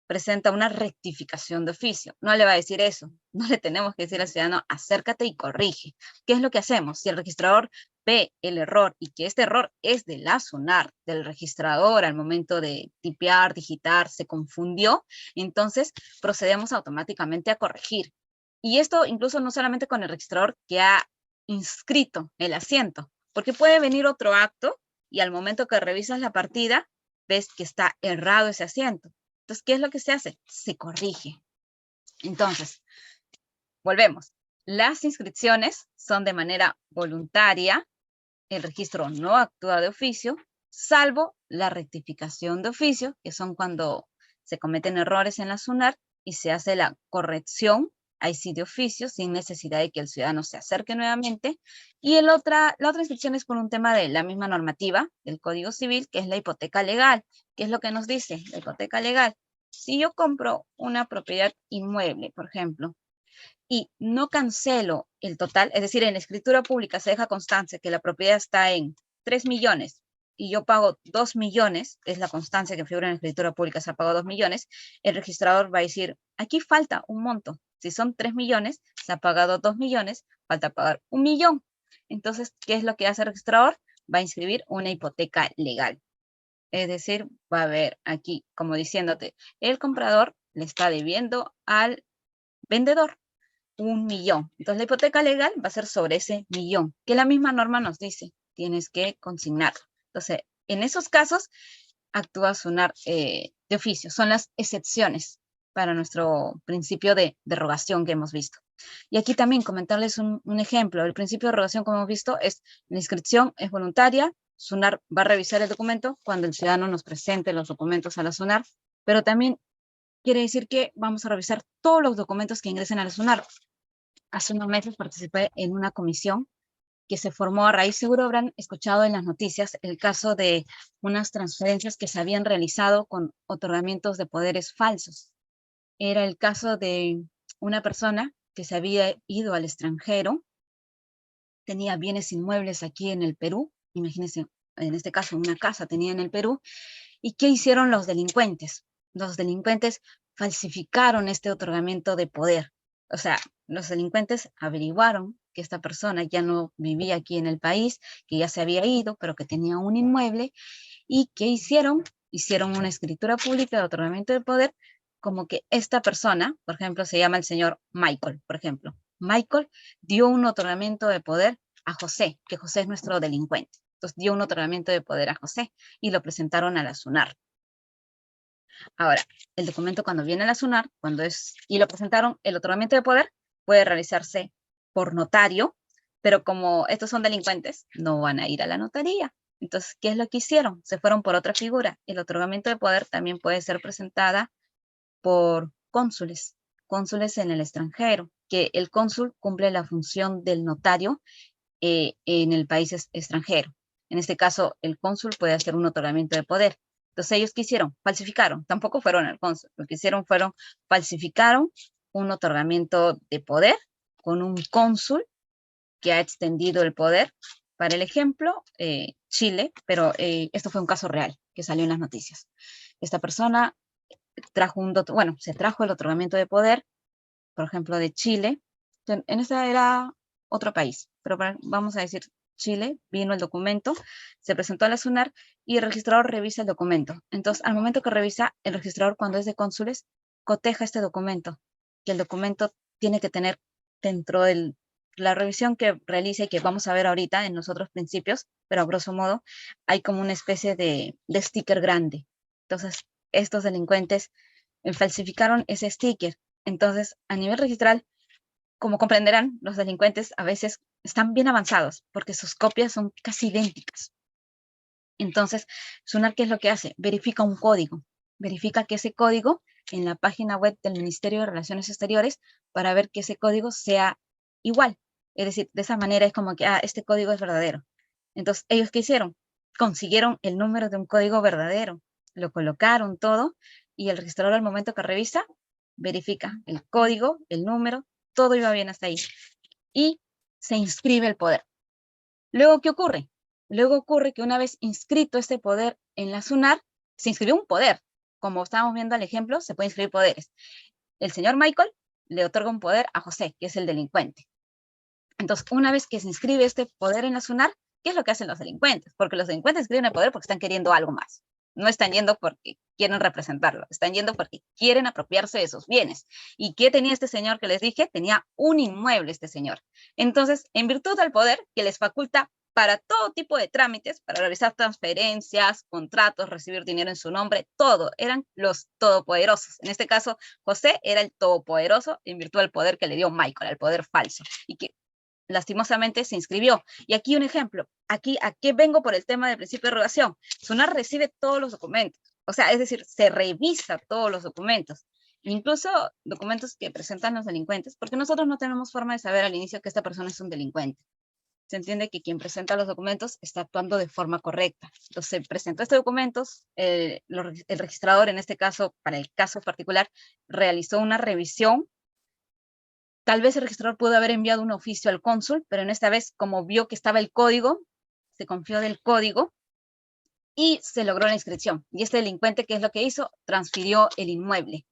[SPEAKER 3] Presenta una rectificación de oficio. No le va a decir eso. No le tenemos que decir al ciudadano, acércate y corrige. ¿Qué es lo que hacemos? Si el registrador ve el error y que este error es de la SUNAR, del registrador al momento de tipear, digitar, se confundió, entonces procedemos automáticamente a corregir. Y esto incluso no solamente con el registrador que ha inscrito el asiento, porque puede venir otro acto y al momento que revisas la partida, ves que está errado ese asiento. Entonces, ¿qué es lo que se hace? Se corrige. Entonces, volvemos. Las inscripciones son de manera voluntaria. El registro no actúa de oficio, salvo la rectificación de oficio, que son cuando se cometen errores en la SUNAR y se hace la corrección, ahí sí de oficio, sin necesidad de que el ciudadano se acerque nuevamente. Y la otra inscripción es por un tema de la misma normativa del Código Civil, que es la hipoteca legal. ¿Qué es lo que nos dice la hipoteca legal? Si yo compro una propiedad inmueble, por ejemplo, y no cancelo el total, es decir, en escritura pública se deja constancia que la propiedad está en 3 millones y yo pago 2 millones, es la constancia que figura en la escritura pública, se ha pagado 2 millones, el registrador va a decir, aquí falta un monto. Si son 3 millones, se ha pagado 2 millones, falta pagar 1 millón. Entonces, ¿qué es lo que hace el registrador? Va a inscribir una hipoteca legal. Es decir, va a ver aquí, como diciéndote, el comprador le está debiendo al vendedor 1 millón. Entonces, la hipoteca legal va a ser sobre ese millón, que la misma norma nos dice, tienes que consignarlo. Entonces, en esos casos, actúa SUNAR de oficio, son las excepciones. para nuestro principio de derogación que hemos visto. Y aquí también comentarles un ejemplo. El principio de derogación, como hemos visto, es la inscripción es voluntaria, SUNAR va a revisar el documento cuando el ciudadano nos presente los documentos a la SUNAR, pero también quiere decir que vamos a revisar todos los documentos que ingresen a la SUNAR. Hace unos meses participé en una comisión que se formó a raíz, seguro habrán escuchado en las noticias, el caso de unas transferencias que se habían realizado con otorgamientos de poderes falsos. Era el caso de una persona que se había ido al extranjero, tenía bienes inmuebles aquí en el Perú, imagínense, en este caso una casa tenía en el Perú, ¿y qué hicieron los delincuentes? Los delincuentes falsificaron este otorgamiento de poder. O sea, los delincuentes averiguaron que esta persona ya no vivía aquí en el país, que ya se había ido, pero que tenía un inmueble. ¿Y qué hicieron? Hicieron una escritura pública de otorgamiento de poder, como que esta persona, por ejemplo, se llama el señor Michael, por ejemplo. Michael dio un otorgamiento de poder a José, que José es nuestro delincuente. Entonces dio un otorgamiento de poder a José y lo presentaron a la SUNAR. Ahora, el documento cuando viene a la SUNAR, y lo presentaron, el otorgamiento de poder puede realizarse por notario, pero como estos son delincuentes, no van a ir a la notaría. Entonces, ¿qué es lo que hicieron? Se fueron por otra figura. El otorgamiento de poder también puede ser presentada por cónsules en el extranjero, que el cónsul cumple la función del notario en el país extranjero. En este caso, el cónsul puede hacer un otorgamiento de poder. Entonces, ¿ellos qué hicieron? Falsificaron. Tampoco fueron al cónsul. Lo que hicieron fueron falsificaron un otorgamiento de poder con un cónsul que ha extendido el poder. Para el ejemplo, Chile, pero esto fue un caso real que salió en las noticias. Esta persona se trajo el otorgamiento de poder, por ejemplo, de Chile. En esta era otro país, pero vamos a decir Chile, vino el documento, se presentó a la SUNAR y el registrador revisa el documento. Entonces, al momento que revisa, el registrador, cuando es de cónsules, coteja este documento, que el documento tiene que tener dentro de la revisión que realice y que vamos a ver ahorita en los otros principios, pero a grosso modo, hay como una especie de sticker grande. Entonces, estos delincuentes falsificaron ese sticker. Entonces, a nivel registral, como comprenderán, los delincuentes a veces están bien avanzados porque sus copias son casi idénticas. Entonces, SUNAR, ¿qué es lo que hace? Verifica un código. Verifica que ese código en la página web del Ministerio de Relaciones Exteriores para ver que ese código sea igual. Es decir, de esa manera es como que, este código es verdadero. Entonces, ¿ellos qué hicieron? Consiguieron el número de un código verdadero. Lo colocaron todo y el registrador al momento que revisa, verifica el código, el número, todo iba bien hasta ahí. Y se inscribe el poder. Luego, ¿qué ocurre? Luego ocurre que una vez inscrito este poder en la SUNAR, se inscribió un poder. Como estábamos viendo al ejemplo, se pueden inscribir poderes. El señor Michael le otorga un poder a José, que es el delincuente. Entonces, una vez que se inscribe este poder en la SUNAR, ¿qué es lo que hacen los delincuentes? Porque los delincuentes inscriben el poder porque están queriendo algo más. No están yendo porque quieren representarlo, están yendo porque quieren apropiarse de sus bienes. ¿Y qué tenía este señor que les dije? Tenía un inmueble este señor. Entonces, en virtud del poder que les faculta para todo tipo de trámites, para realizar transferencias, contratos, recibir dinero en su nombre, todo, eran los todopoderosos. En este caso, José era el todopoderoso en virtud del poder que le dio Michael, el poder falso, y que lastimosamente se inscribió. Y aquí un ejemplo, aquí vengo por el tema del principio de derogación. SUNAR recibe todos los documentos, o sea, es decir, se revisa todos los documentos, incluso documentos que presentan los delincuentes, porque nosotros no tenemos forma de saber al inicio que esta persona es un delincuente. Se entiende que quien presenta los documentos está actuando de forma correcta. Entonces, se presentó estos documentos, el registrador, en este caso, para el caso particular, realizó una revisión. Tal vez el registrador pudo haber enviado un oficio al cónsul, pero en esta vez, como vio que estaba el código, se confió del código y se logró la inscripción. Y este delincuente, ¿qué es lo que hizo? Transfirió el inmueble.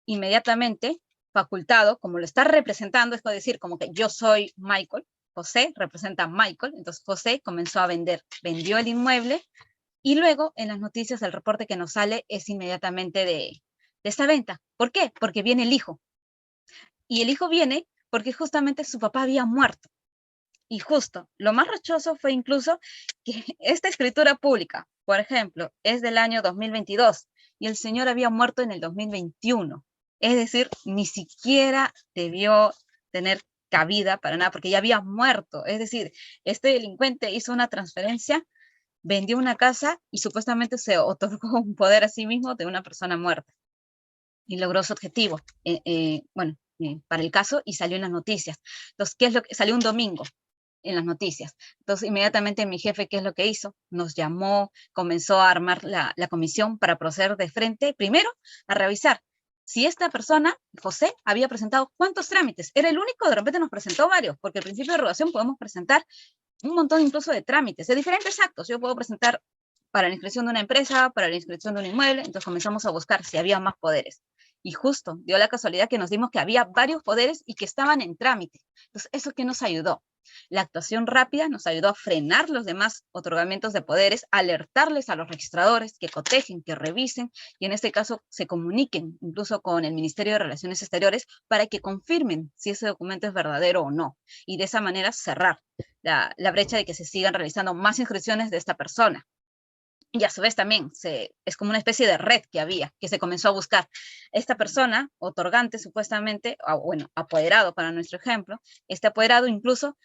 [SPEAKER 3] Inmediatamente, facultado, como lo está representando, es decir, como que yo soy Michael, José representa a Michael, entonces José comenzó a vender, vendió el inmueble y luego en las noticias el reporte que nos sale es inmediatamente de esta venta. ¿Por qué? Porque viene el hijo. Y el hijo viene porque justamente su papá había muerto. Y justo, lo más rochoso fue incluso que esta escritura pública, por ejemplo, es del año 2022 y el señor había muerto en el 2021. Es decir, ni siquiera debió tener cabida para nada, porque ya había muerto. Es decir, este delincuente hizo una transferencia, vendió una casa y supuestamente se otorgó un poder a sí mismo de una persona muerta. Y logró su objetivo, para el caso, y salió en las noticias. Entonces, ¿qué es lo que salió un domingo en las noticias? Entonces, inmediatamente mi jefe, ¿qué es lo que hizo? Nos llamó, comenzó a armar la comisión para proceder de frente, primero, a revisar si esta persona, José, había presentado cuántos trámites. Era el único, de repente nos presentó varios, porque al principio de erogación podemos presentar un montón incluso de trámites, de diferentes actos. Yo puedo presentar para la inscripción de una empresa, para la inscripción de un inmueble, entonces comenzamos a buscar si había más poderes. Y justo dio la casualidad que nos dimos que había varios poderes y que estaban en trámite. Entonces, ¿eso qué nos ayudó? La actuación rápida nos ayudó a frenar los demás otorgamientos de poderes, alertarles a los registradores que cotejen, que revisen y en este caso se comuniquen incluso con el Ministerio de Relaciones Exteriores para que confirmen si ese documento es verdadero o no. Y de esa manera cerrar la brecha de que se sigan realizando más inscripciones de esta persona. Y a su vez también es como una especie de red que había, que se comenzó a buscar. Esta persona, otorgante supuestamente, apoderado para nuestro ejemplo, este apoderado incluso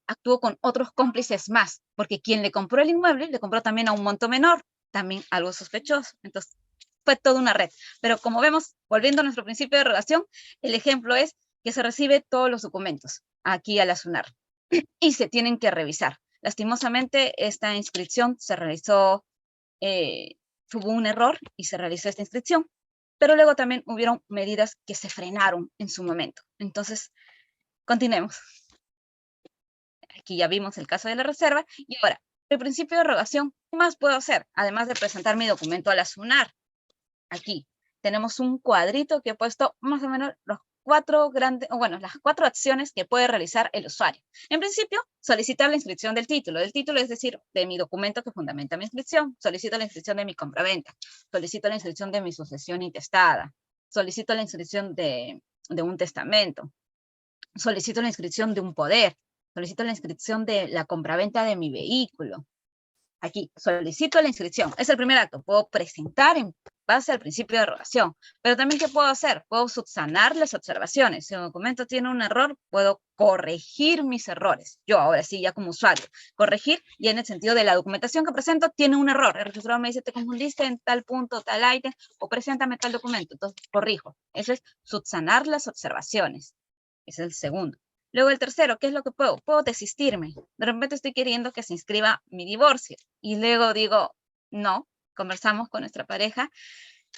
[SPEAKER 3] actuó con otros cómplices más, porque quien le compró el inmueble, le compró también a un monto menor, también algo sospechoso. Entonces, fue toda una red. Pero como vemos, volviendo a nuestro principio de relación, el ejemplo es que se recibe todos los documentos aquí a la SUNAR y se tienen que revisar. Lastimosamente, esta inscripción se realizó, tuvo un error y se realizó esta inscripción, pero luego también hubieron medidas que se frenaron en su momento. Entonces, continuemos. Aquí ya vimos el caso de la reserva y ahora, el principio de erogación, ¿qué más puedo hacer? Además de presentar mi documento a la SUNAR. Aquí tenemos un cuadrito que he puesto más o menos las cuatro acciones que puede realizar el usuario. En principio, solicitar la inscripción del título. El título es decir, de mi documento que fundamenta mi inscripción. Solicito la inscripción de mi compraventa. Solicito la inscripción de mi sucesión intestada. Solicito la inscripción de un testamento. Solicito la inscripción de un poder. Solicito la inscripción de la compraventa de mi vehículo. Aquí, solicito la inscripción. Es el primer acto. Puedo presentar en base al principio de erogación. Pero también, ¿qué puedo hacer? Puedo subsanar las observaciones. Si un documento tiene un error, puedo corregir mis errores. Yo, ahora sí, ya como usuario. Corregir, y en el sentido de la documentación que presento, tiene un error. El registrador me dice, te confundiste en tal punto, tal ítem, o preséntame tal documento. Entonces, corrijo. Eso es subsanar las observaciones. Ese es el segundo. Luego el tercero, ¿qué es lo que puedo? Puedo desistirme. De repente estoy queriendo que se inscriba mi divorcio. Y luego digo, no, conversamos con nuestra pareja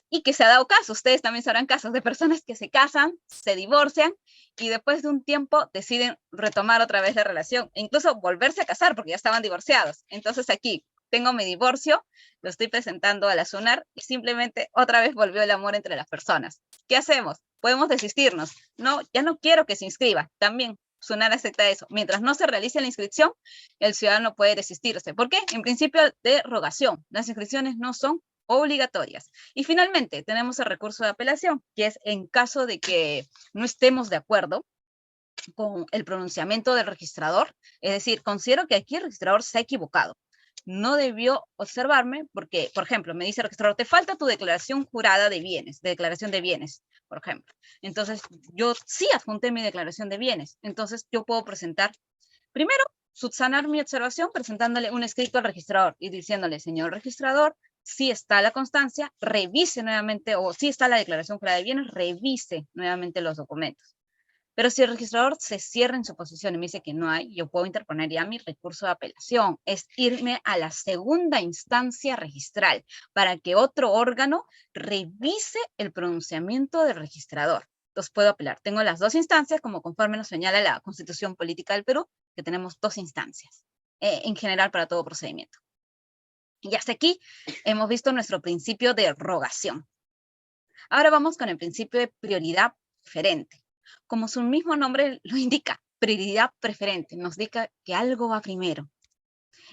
[SPEAKER 3] y que se ha dado caso. Ustedes también sabrán casos de personas que se casan, se divorcian y después de un tiempo deciden retomar otra vez la relación e incluso volverse a casar porque ya estaban divorciados. Entonces aquí tengo mi divorcio, lo estoy presentando a la SUNAR y simplemente otra vez volvió el amor entre las personas. ¿Qué hacemos? Podemos desistirnos. No, ya no quiero que se inscriba. También SUNAR acepta eso. Mientras no se realice la inscripción, el ciudadano puede desistirse. ¿Por qué? En principio de rogación. Las inscripciones no son obligatorias. Y finalmente tenemos el recurso de apelación, que es en caso de que no estemos de acuerdo con el pronunciamiento del registrador, es decir, considero que aquí el registrador se ha equivocado. No debió observarme porque, por ejemplo, me dice el registrador, te falta tu declaración jurada de bienes, de declaración de bienes, por ejemplo. Entonces, yo sí adjunté mi declaración de bienes. Entonces, yo puedo presentar, primero, subsanar mi observación presentándole un escrito al registrador y diciéndole, señor registrador, si está la constancia, revise nuevamente, o si está la declaración jurada de bienes, revise nuevamente los documentos. Pero si el registrador se cierra en su posición y me dice que no hay, yo puedo interponer ya mi recurso de apelación. Es irme a la segunda instancia registral para que otro órgano revise el pronunciamiento del registrador. Entonces puedo apelar. Tengo las dos instancias, como conforme nos señala la Constitución Política del Perú, que tenemos dos instancias en general para todo procedimiento. Y hasta aquí hemos visto nuestro principio de rogación. Ahora vamos con el principio de prioridad preferente. Como su mismo nombre lo indica, prioridad preferente, nos indica que algo va primero.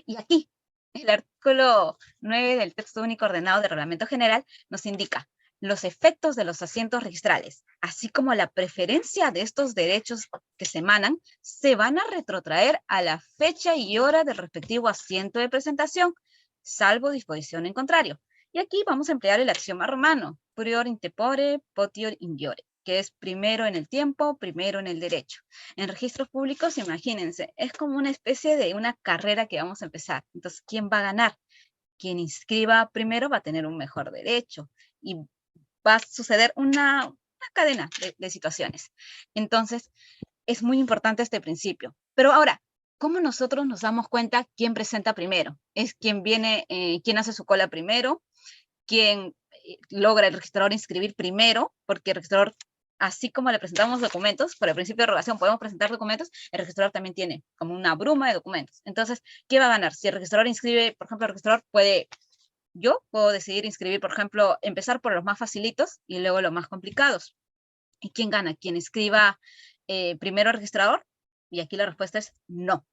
[SPEAKER 3] Y aquí, el artículo 9 del texto único ordenado del Reglamento General nos indica los efectos de los asientos registrales, así como la preferencia de estos derechos que se emanan, se van a retrotraer a la fecha y hora del respectivo asiento de presentación, salvo disposición en contrario. Y aquí vamos a emplear el axioma romano, prior intempore, potior ingiore. que es primero en el tiempo, primero en el derecho. En registros públicos, imagínense, es como una especie de una carrera que vamos a empezar. Entonces, ¿quién va a ganar? Quien inscriba primero va a tener un mejor derecho y va a suceder una cadena de situaciones. Entonces, es muy importante este principio. Pero ahora, ¿cómo nosotros nos damos cuenta quién presenta primero? ¿Es quien viene, quién hace su cola primero? ¿Quién logra el registrador inscribir primero? Porque el registrador, así como le presentamos documentos, por el principio de erogación podemos presentar documentos, el registrador también tiene como una bruma de documentos. Entonces, ¿qué va a ganar? Si el registrador inscribe, por ejemplo, el registrador yo puedo decidir inscribir, por ejemplo, empezar por los más facilitos y luego los más complicados. ¿Y quién gana? ¿Quién escriba primero al registrador? Y aquí la respuesta es no.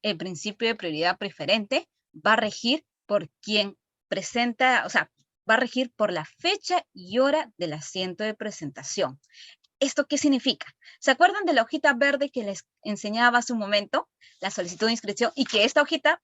[SPEAKER 3] El principio de prioridad preferente va a regir por quien presenta, o sea, va a regir por la fecha y hora del asiento de presentación. ¿Esto qué significa? ¿Se acuerdan de la hojita verde que les enseñaba hace un momento? La solicitud de inscripción, y que esta hojita,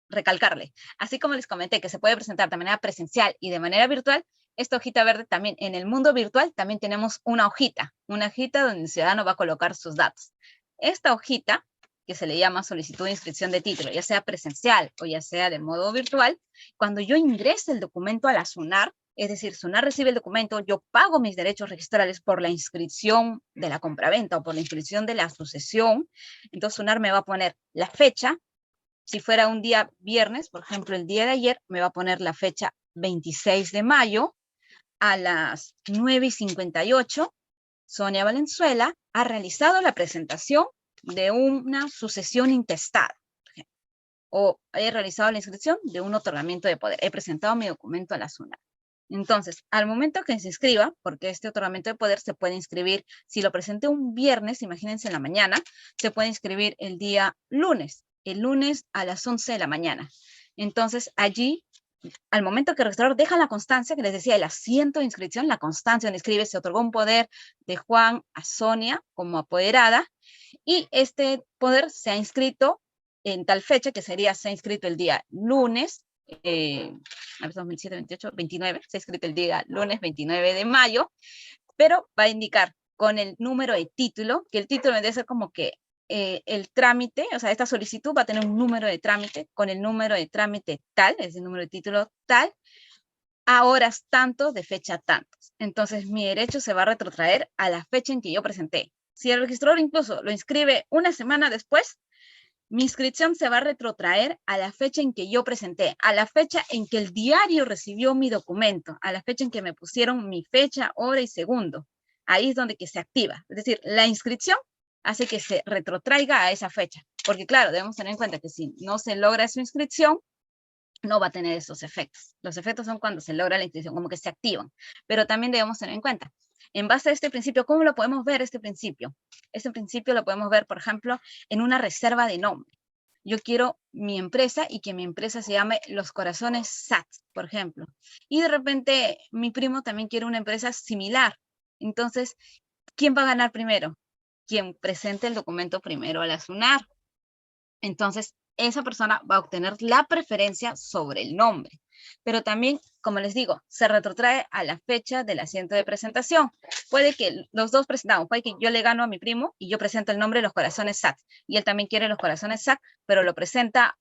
[SPEAKER 3] recalcarle, así como les comenté que se puede presentar de manera presencial y de manera virtual, esta hojita verde también, en el mundo virtual también tenemos una hojita donde el ciudadano va a colocar sus datos. Esta hojita, que se le llama solicitud de inscripción de título, ya sea presencial o ya sea de modo virtual, cuando yo ingrese el documento a la SUNAR, es decir, SUNAR recibe el documento, yo pago mis derechos registrales por la inscripción de la compraventa o por la inscripción de la sucesión, entonces SUNAR me va a poner la fecha. Si fuera un día viernes, por ejemplo, el día de ayer, me va a poner la fecha 26 de mayo a las 9:58. Sonia Valenzuela ha realizado la presentación de una sucesión intestada, o he realizado la inscripción de un otorgamiento de poder. He presentado mi documento a la SUNAR. Entonces, al momento que se inscriba, porque este otorgamiento de poder se puede inscribir, si lo presenté un viernes, imagínense en la mañana, se puede inscribir el día lunes, el lunes a las 11 de la mañana. Entonces, allí, al momento que el registrador deja la constancia, que les decía, el asiento de inscripción, la constancia donde escribe, se otorgó un poder de Juan a Sonia como apoderada, y este poder se ha inscrito en tal fecha, que sería, se ha inscrito el día lunes, 2007, 28, 29, se ha escrito el día lunes 29 de mayo, pero va a indicar con el número de título, que el título debe ser como que el trámite, o sea, esta solicitud va a tener un número de trámite, con el número de trámite tal, es el número de título tal, a horas tanto, de fecha tantos. Entonces, mi derecho se va a retrotraer a la fecha en que yo presenté. Si el registrador incluso lo inscribe una semana después, mi inscripción se va a retrotraer a la fecha en que yo presenté, a la fecha en que el diario recibió mi documento, a la fecha en que me pusieron mi fecha, hora y segundo. Ahí es donde que se activa. Es decir, la inscripción hace que se retrotraiga a esa fecha. Porque claro, debemos tener en cuenta que si no se logra su inscripción, no va a tener esos efectos. Los efectos son cuando se logra la inscripción, como que se activan. Pero también debemos tener en cuenta, en base a este principio, ¿cómo lo podemos ver este principio? Este principio lo podemos ver, por ejemplo, en una reserva de nombre. Yo quiero mi empresa y que mi empresa se llame Los Corazones SAT, por ejemplo. Y de repente mi primo también quiere una empresa similar. Entonces, ¿quién va a ganar primero? Quien presente el documento primero a la SUNAR. Entonces, esa persona va a obtener la preferencia sobre el nombre. Pero también, como les digo, se retrotrae a la fecha del asiento de presentación. Puede que los dos presentamos, puede que yo le gano a mi primo y yo presento el nombre de Los Corazones SAT. Y él también quiere Los Corazones SAT, pero lo presenta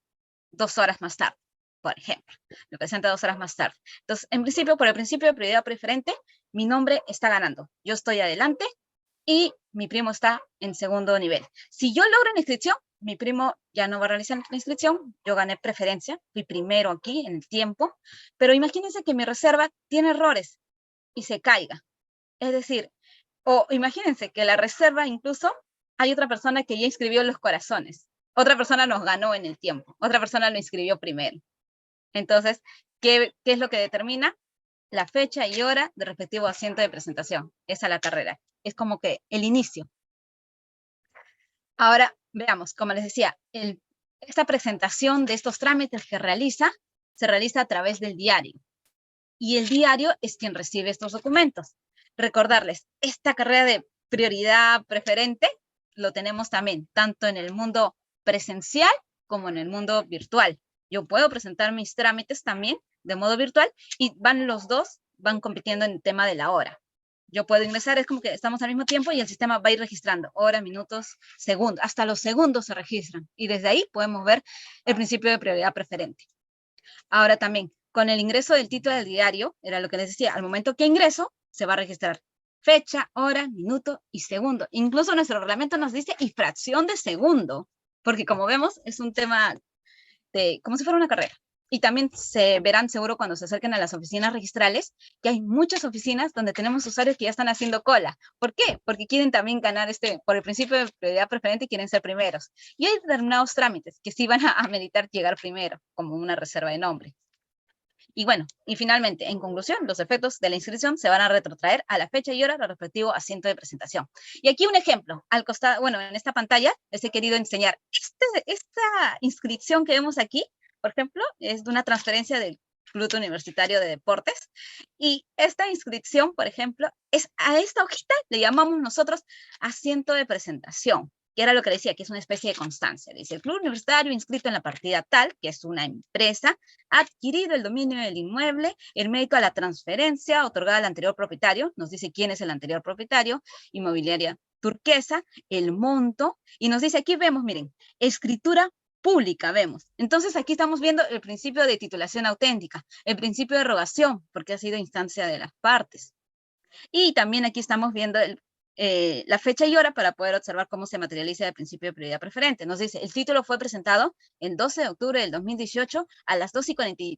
[SPEAKER 3] 2 horas más tarde, por ejemplo. Lo presenta 2 horas más tarde. Entonces, en principio, por el principio de prioridad preferente, mi nombre está ganando. Yo estoy adelante y mi primo está en segundo nivel. Si yo logro la inscripción, mi primo ya no va a realizar la inscripción, yo gané preferencia, fui primero aquí en el tiempo, pero imagínense que mi reserva tiene errores y se caiga. Es decir, o imagínense que la reserva incluso hay otra persona que ya inscribió Los Corazones, otra persona nos ganó en el tiempo, otra persona lo inscribió primero. Entonces, ¿qué es lo que determina? La fecha y hora del respectivo asiento de presentación. Esa es la carrera. Es como que el inicio. Ahora, veamos, como les decía, esta presentación de estos trámites que se realiza a través del diario. Y el diario es quien recibe estos documentos. Recordarles, esta carrera de prioridad preferente lo tenemos también, tanto en el mundo presencial como en el mundo virtual. Yo puedo presentar mis trámites también de modo virtual y los dos van compitiendo en el tema de la hora. Yo puedo ingresar, es como que estamos al mismo tiempo y el sistema va a ir registrando horas, minutos, segundos, hasta los segundos se registran. Y desde ahí podemos ver el principio de prioridad preferente. Ahora también, con el ingreso del título del diario, era lo que les decía, al momento que ingreso, se va a registrar fecha, hora, minuto y segundo. Incluso nuestro reglamento nos dice y fracción de segundo, porque como vemos, es un tema de, como si fuera una carrera. Y también se verán seguro cuando se acerquen a las oficinas registrales, que hay muchas oficinas donde tenemos usuarios que ya están haciendo cola. ¿Por qué? Porque quieren también ganar por el principio de prioridad preferente y quieren ser primeros. Y hay determinados trámites que sí van a meditar llegar primero, como una reserva de nombre. Y bueno, y finalmente, en conclusión, los efectos de la inscripción se van a retrotraer a la fecha y hora del respectivo asiento de presentación. Y aquí un ejemplo, al costado, bueno, en esta pantalla les he querido enseñar. Esta inscripción que vemos aquí, por ejemplo, es de una transferencia del Club Universitario de Deportes. Y esta inscripción, por ejemplo, a esta hojita le llamamos nosotros asiento de presentación, que era lo que decía, que es una especie de constancia. Dice, el Club Universitario inscrito en la partida tal, que es una empresa, ha adquirido el dominio del inmueble, el mérito a la transferencia otorgada al anterior propietario, nos dice quién es el anterior propietario, Inmobiliaria Turquesa, el monto, y nos dice, aquí vemos, miren, escritura pública, vemos. Entonces aquí estamos viendo el principio de titulación auténtica, el principio de rogación, porque ha sido instancia de las partes. Y también aquí estamos viendo la fecha y hora para poder observar cómo se materializa el principio de prioridad preferente. Nos dice, el título fue presentado el 12 de octubre del 2018 a las 2:42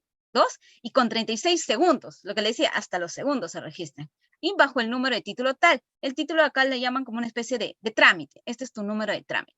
[SPEAKER 3] y con 36 segundos, lo que le decía, hasta los segundos se registran. Y bajo el número de título tal, el título acá le llaman como una especie de trámite. Este es tu número de trámite.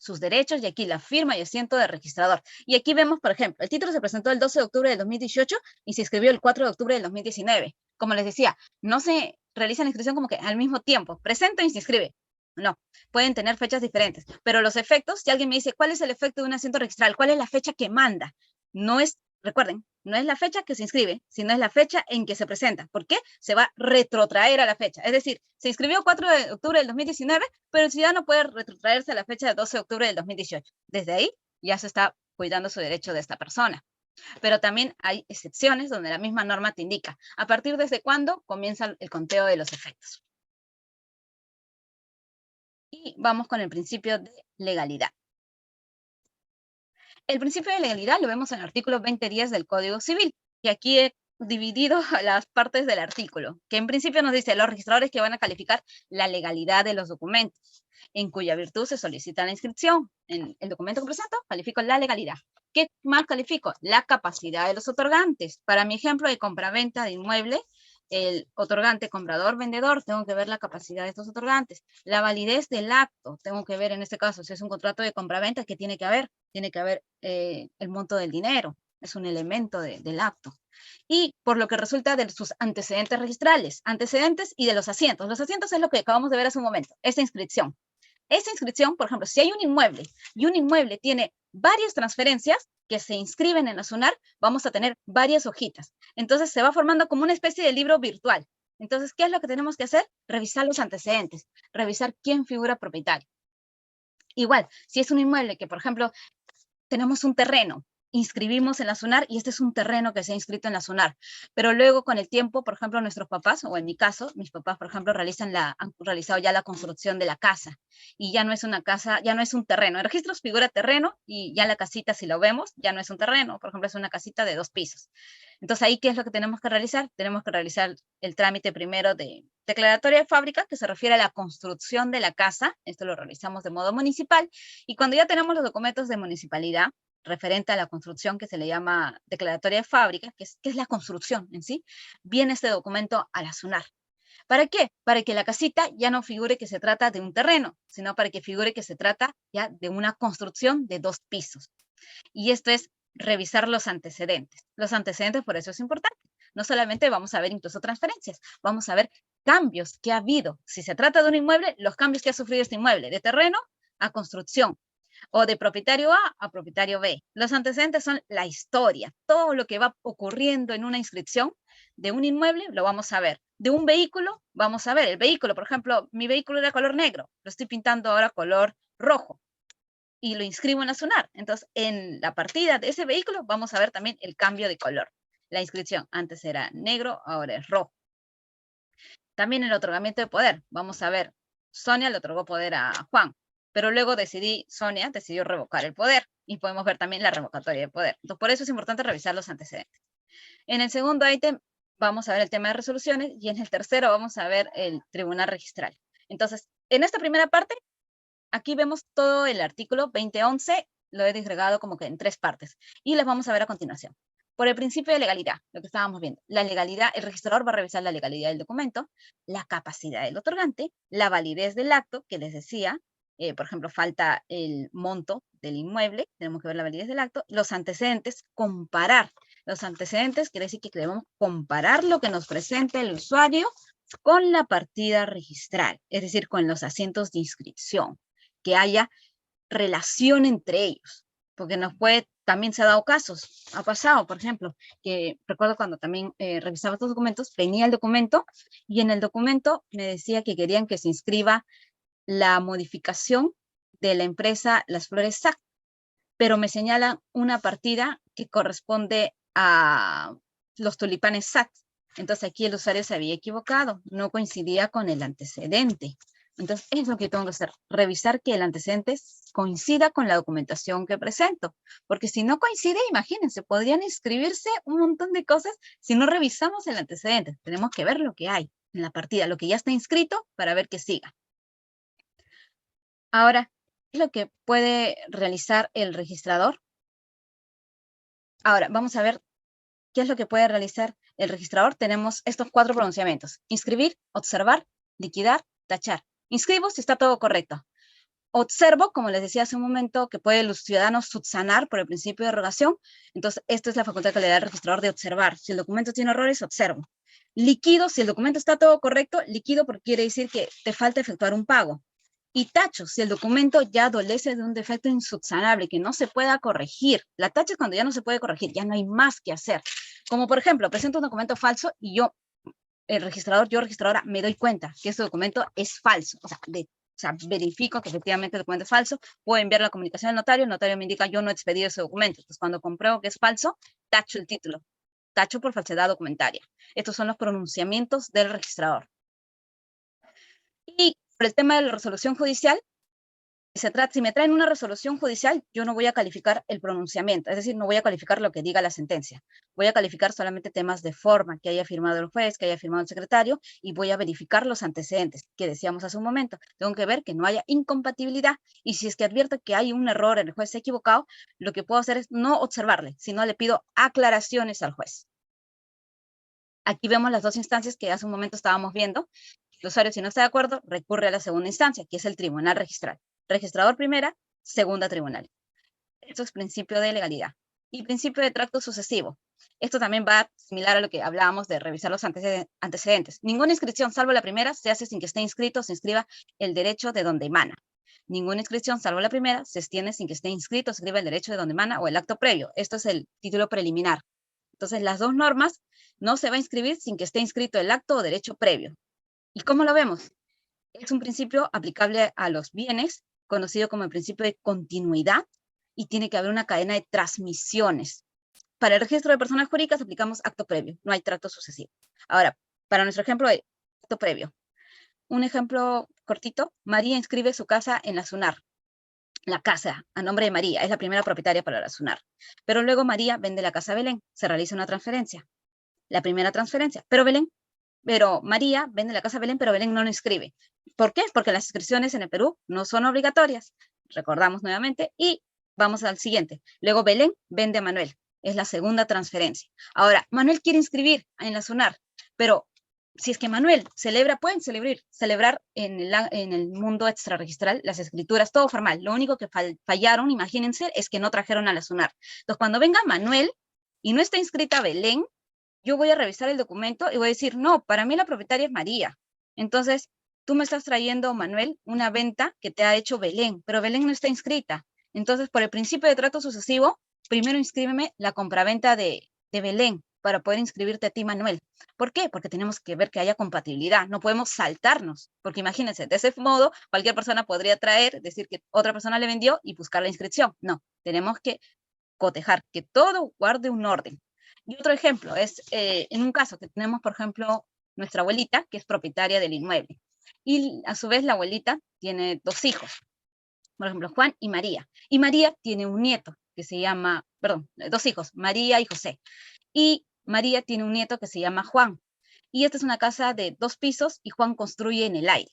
[SPEAKER 3] Sus derechos y aquí la firma y asiento de registrador. Y aquí vemos, por ejemplo, el título se presentó el 12 de octubre del 2018 y se escribió el 4 de octubre del 2019. Como les decía, no se realiza la inscripción como que al mismo tiempo, presenta y se inscribe. No, pueden tener fechas diferentes, pero los efectos, si alguien me dice, ¿cuál es el efecto de un asiento registral? ¿Cuál es la fecha que manda? No es, recuerden, no es la fecha que se inscribe, sino es la fecha en que se presenta. ¿Por qué? Se va a retrotraer a la fecha. Es decir, se inscribió 4 de octubre del 2019, pero el ciudadano puede retrotraerse a la fecha de 12 de octubre del 2018. Desde ahí ya se está cuidando su derecho de esta persona. Pero también hay excepciones donde la misma norma te indica a partir desde cuándo comienza el conteo de los efectos. Y vamos con el principio de legalidad. El principio de legalidad lo vemos en el artículo 2010 del Código Civil, y aquí he dividido las partes del artículo, que en principio nos dice los registradores que van a calificar la legalidad de los documentos, en cuya virtud se solicita la inscripción. En el documento que presento, califico la legalidad. ¿Qué más califico? La capacidad de los otorgantes. Para mi ejemplo de compraventa de inmueble, el otorgante, comprador, vendedor, tengo que ver la capacidad de estos otorgantes. La validez del acto, tengo que ver en este caso, si es un contrato de compraventa, ¿qué tiene que haber? Tiene que haber el monto del dinero, es un elemento del acto. Y por lo que resulta de sus antecedentes registrales, antecedentes y de los asientos. Los asientos es lo que acabamos de ver hace un momento, esta inscripción. Esta inscripción, por ejemplo, si hay un inmueble y un inmueble tiene varias transferencias que se inscriben en la SUNAR, vamos a tener varias hojitas. Entonces se va formando como una especie de libro virtual. Entonces, ¿qué es lo que tenemos que hacer? Revisar los antecedentes, revisar quién figura propietario. Igual, si es un inmueble que, por ejemplo, tenemos un terreno, inscribimos en la SUNAR y este es un terreno que se ha inscrito en la SUNAR. Pero luego con el tiempo, por ejemplo, nuestros papás, o en mi caso, mis papás, por ejemplo, han realizado ya la construcción de la casa y ya no es una casa, ya no es un terreno. En registros figura terreno y ya la casita, si lo vemos, ya no es un terreno. Por ejemplo, es una casita de 2 pisos. Entonces, ahí, ¿qué es lo que tenemos que realizar? Tenemos que realizar el trámite primero de declaratoria de fábrica, que se refiere a la construcción de la casa. Esto lo realizamos de modo municipal. Y cuando ya tenemos los documentos de municipalidad, referente a la construcción que se le llama declaratoria de fábrica, que es la construcción en sí, viene este documento a la SUNAR. ¿Para qué? Para que la casita ya no figure que se trata de un terreno, sino para que figure que se trata ya de una construcción de 2 pisos. Y esto es revisar los antecedentes. Los antecedentes, por eso es importante. No solamente vamos a ver incluso transferencias, vamos a ver cambios que ha habido. Si se trata de un inmueble, los cambios que ha sufrido este inmueble, de terreno a construcción, o de propietario A a propietario B. Los antecedentes son la historia, todo lo que va ocurriendo en una inscripción de un inmueble, lo vamos a ver. De un vehículo, vamos a ver el vehículo, por ejemplo, mi vehículo era color negro, lo estoy pintando ahora color rojo y lo inscribo en la SUNAR. Entonces, en la partida de ese vehículo vamos a ver también el cambio de color. La inscripción antes era negro, ahora es rojo. También el otorgamiento de poder. Vamos a ver, Sonia le otorgó poder a Juan, pero luego Sonia decidió revocar el poder, y podemos ver también la revocatoria de poder. Entonces, por eso es importante revisar los antecedentes. En el segundo ítem vamos a ver el tema de resoluciones, y en el tercero vamos a ver el tribunal registral. Entonces, en esta primera parte, aquí vemos todo el artículo 2011, lo he disgregado como que en 3 partes, y las vamos a ver a continuación. Por el principio de legalidad, lo que estábamos viendo. La legalidad, el registrador va a revisar la legalidad del documento, la capacidad del otorgante, la validez del acto, que les decía, por ejemplo, falta el monto del inmueble, tenemos que ver la validez del acto, los antecedentes, comparar. Los antecedentes quiere decir que debemos comparar lo que nos presenta el usuario con la partida registral, es decir, con los asientos de inscripción, que haya relación entre ellos, porque también se ha dado casos, ha pasado, por ejemplo, que recuerdo cuando también revisaba estos documentos, venía el documento, y en el documento me decía que querían que se inscriba la modificación de la empresa Las Flores SAC, pero me señalan una partida que corresponde a los tulipanes SAC. Entonces aquí el usuario se había equivocado, no coincidía con el antecedente. Entonces es lo que tengo que hacer, revisar que el antecedente coincida con la documentación que presento, porque si no coincide, imagínense, podrían inscribirse un montón de cosas si no revisamos el antecedente. Tenemos que ver lo que hay en la partida, lo que ya está inscrito, para ver que siga. Ahora, ¿qué es lo que puede realizar el registrador? Ahora, vamos a ver qué es lo que puede realizar el registrador. Tenemos estos 4 pronunciamientos: inscribir, observar, liquidar, tachar. Inscribo si está todo correcto. Observo, como les decía hace un momento, que puede el ciudadano subsanar por el principio de derogación. Entonces, esta es la facultad que le da el registrador de observar. Si el documento tiene errores, observo. Liquido, si el documento está todo correcto, liquido porque quiere decir que te falta efectuar un pago. Y tacho, si el documento ya adolece de un defecto insubsanable que no se pueda corregir. La tacha es cuando ya no se puede corregir, ya no hay más que hacer. Como por ejemplo, presento un documento falso y yo registradora, me doy cuenta que ese documento es falso. O sea, verifico que efectivamente el documento es falso, puedo enviar la comunicación al el notario me indica yo no he expedido ese documento. Entonces, cuando compruebo que es falso, tacho el título, tacho por falsedad documentaria. Estos son los pronunciamientos del registrador. Y por el tema de la resolución judicial, si me traen una resolución judicial, yo no voy a calificar el pronunciamiento, es decir, no voy a calificar lo que diga la sentencia. Voy a calificar solamente temas de forma, que haya firmado el juez, que haya firmado el secretario, y voy a verificar los antecedentes, que decíamos hace un momento. Tengo que ver que no haya incompatibilidad, y si es que advierto que hay un error, el juez se ha equivocado, lo que puedo hacer es no observarle, sino le pido aclaraciones al juez. Aquí vemos las 2 instancias que hace un momento estábamos viendo. El usuario, si no está de acuerdo, recurre a la segunda instancia, que es el tribunal registral. Registrador primera, segunda tribunal. Esto es principio de legalidad. Y principio de tracto sucesivo. Esto también va similar a lo que hablábamos de revisar los antecedentes. Ninguna inscripción, salvo la primera, se hace sin que esté inscrito o se inscriba el derecho de donde emana. Ninguna inscripción, salvo la primera, se extiende sin que esté inscrito o se escriba el derecho de donde emana o el acto previo. Esto es el título preliminar. Entonces, las 2 normas no se va a inscribir sin que esté inscrito el acto o derecho previo. ¿Y cómo lo vemos? Es un principio aplicable a los bienes, conocido como el principio de continuidad, y tiene que haber una cadena de transmisiones. Para el registro de personas jurídicas aplicamos acto previo, no hay tracto sucesivo. Ahora, para nuestro ejemplo de acto previo, un ejemplo cortito: María inscribe su casa en la SUNAR, la casa a nombre de María, es la primera propietaria para la SUNAR, pero luego María vende la casa a Belén, se realiza una transferencia, la primera transferencia, pero María vende la casa a Belén, pero Belén no lo inscribe. ¿Por qué? Porque las inscripciones en el Perú no son obligatorias. Recordamos nuevamente y vamos al siguiente. Luego Belén vende a Manuel. Es la segunda transferencia. Ahora, Manuel quiere inscribir en la SUNAR, pero si es que Manuel pueden celebrar en el mundo extrarregistral las escrituras, todo formal. Lo único que fallaron, imagínense, es que no trajeron a la SUNAR. Entonces, cuando venga Manuel y no está inscrita Belén, yo voy a revisar el documento y voy a decir, no, para mí la propietaria es María. Entonces, tú me estás trayendo, Manuel, una venta que te ha hecho Belén, pero Belén no está inscrita. Entonces, por el principio de trato sucesivo, primero inscríbeme la compraventa de Belén para poder inscribirte a ti, Manuel. ¿Por qué? Porque tenemos que ver que haya compatibilidad. No podemos saltarnos, porque imagínense, de ese modo, cualquier persona podría traer, decir que otra persona le vendió y buscar la inscripción. No, tenemos que cotejar, que todo guarde un orden. Y otro ejemplo es, en un caso que tenemos, por ejemplo, nuestra abuelita, que es propietaria del inmueble. Y a su vez la abuelita tiene 2 hijos, por ejemplo, Juan y María. Y María tiene un nieto que se llama, perdón, 2 hijos, María y José. Y María tiene un nieto que se llama Juan. Y esta es una casa de 2 pisos y Juan construye en el aire.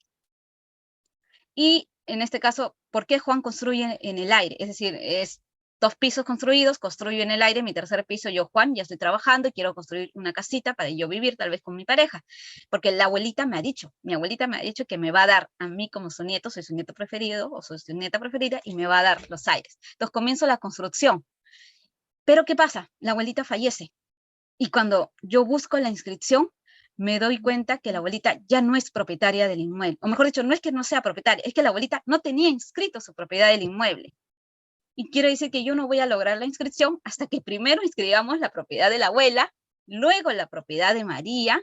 [SPEAKER 3] Y en este caso, ¿por qué Juan construye en el aire? Es decir, es 2 pisos construidos, construyo en el aire, mi tercer piso, yo Juan, ya estoy trabajando y quiero construir una casita para yo vivir tal vez con mi pareja. Porque la abuelita me ha dicho, mi abuelita me ha dicho que me va a dar a mí como su nieto, soy su nieto preferido o soy su nieta preferida y me va a dar los aires. Entonces comienzo la construcción. Pero ¿qué pasa? La abuelita fallece. Y cuando yo busco la inscripción, me doy cuenta que la abuelita ya no es propietaria del inmueble. O mejor dicho, no es que no sea propietaria, es que la abuelita no tenía inscrito su propiedad del inmueble. Y quiero decir que yo no voy a lograr la inscripción hasta que primero inscribamos la propiedad de la abuela, luego la propiedad de María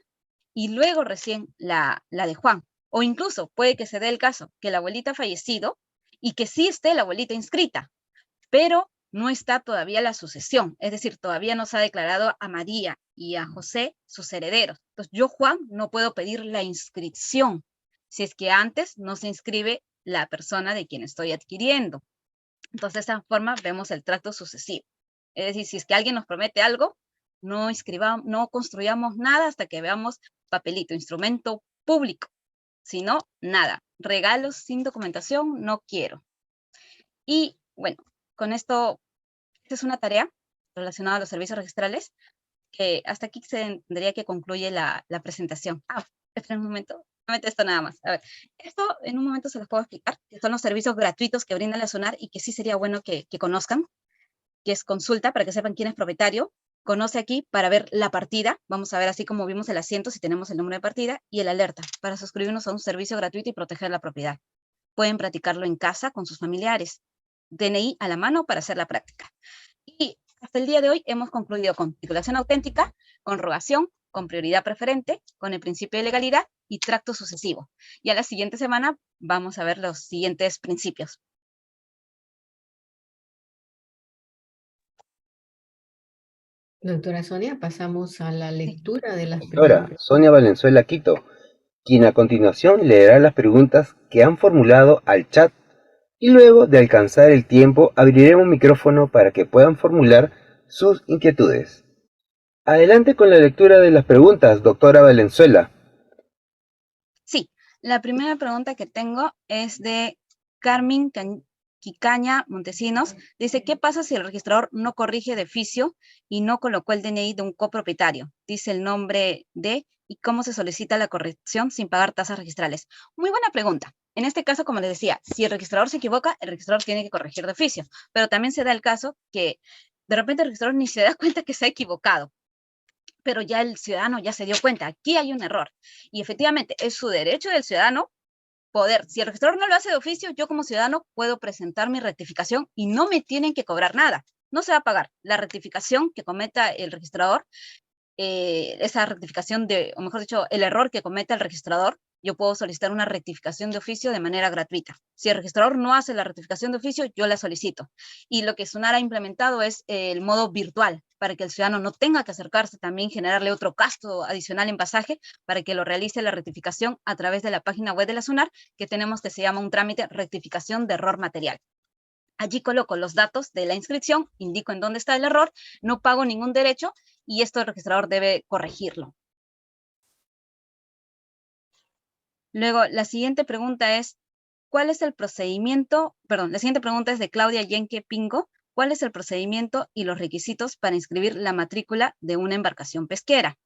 [SPEAKER 3] y luego recién la de Juan. O incluso puede que se dé el caso que la abuelita ha fallecido y que sí esté la abuelita inscrita, pero no está todavía la sucesión, es decir, todavía no se ha declarado a María y a José sus herederos. Entonces, yo, Juan, no puedo pedir la inscripción si es que antes no se inscribe la persona de quien estoy adquiriendo. Entonces, de esta forma vemos el tracto sucesivo. Es decir, si es que alguien nos promete algo, no construyamos nada hasta que veamos papelito, instrumento público. Si no, nada. Regalos sin documentación no quiero. Y bueno, con esto, esta es una tarea relacionada a los servicios registrales, que hasta aquí se tendría que concluye la presentación. Espera un momento, esto nada más. A ver, esto en un momento se los puedo explicar, que son los servicios gratuitos que brinda la SUNAR y que sí sería bueno que conozcan, que es consulta para que sepan quién es propietario, conoce aquí para ver la partida, vamos a ver así como vimos el asiento si tenemos el número de partida, y el alerta para suscribirnos a un servicio gratuito y proteger la propiedad. Pueden practicarlo en casa con sus familiares. DNI a la mano para hacer la práctica. Y hasta el día de hoy hemos concluido con titulación auténtica, con rogación, con prioridad preferente, con el principio de legalidad y tracto sucesivo. Y a la siguiente semana vamos a ver los siguientes principios.
[SPEAKER 4] Doctora Sonia, pasamos a la lectura de las
[SPEAKER 5] Doctora
[SPEAKER 4] preguntas.
[SPEAKER 5] Sonia Valenzuela Quito, quien a continuación leerá las preguntas que han formulado al chat y luego de alcanzar el tiempo abriremos un micrófono para que puedan formular sus inquietudes. Adelante con la lectura de las preguntas, doctora Valenzuela.
[SPEAKER 3] Sí, la primera pregunta que tengo es de Carmen Quicaña Montesinos. Dice, ¿qué pasa si el registrador no corrige de oficio y no colocó el DNI de un copropietario? Dice el nombre de y cómo se solicita la corrección sin pagar tasas registrales. Muy buena pregunta. En este caso, como les decía, si el registrador se equivoca, el registrador tiene que corregir de oficio, pero también se da el caso que de repente el registrador ni se da cuenta que se ha equivocado, pero ya el ciudadano ya se dio cuenta, aquí hay un error. Y efectivamente, es su derecho del ciudadano poder, si el registrador no lo hace de oficio, yo como ciudadano puedo presentar mi rectificación y no me tienen que cobrar nada. No se va a pagar. La rectificación que cometa el registrador, esa rectificación o mejor dicho, el error que cometa el registrador, yo puedo solicitar una rectificación de oficio de manera gratuita. Si el registrador no hace la rectificación de oficio, yo la solicito. Y lo que SUNAR ha implementado es el modo virtual, para que el ciudadano no tenga que acercarse, también generarle otro gasto adicional en pasaje, para que lo realice la rectificación a través de la página web de la SUNAR, que tenemos que se llama un trámite rectificación de error material. Allí coloco los datos de la inscripción, indico en dónde está el error, no pago ningún derecho y esto el registrador debe corregirlo. Luego, la siguiente pregunta es, ¿cuál es el procedimiento? Perdón, la siguiente pregunta es de Claudia Yenque Pingo. ¿Cuál es el procedimiento y los requisitos para inscribir la matrícula de una embarcación pesquera?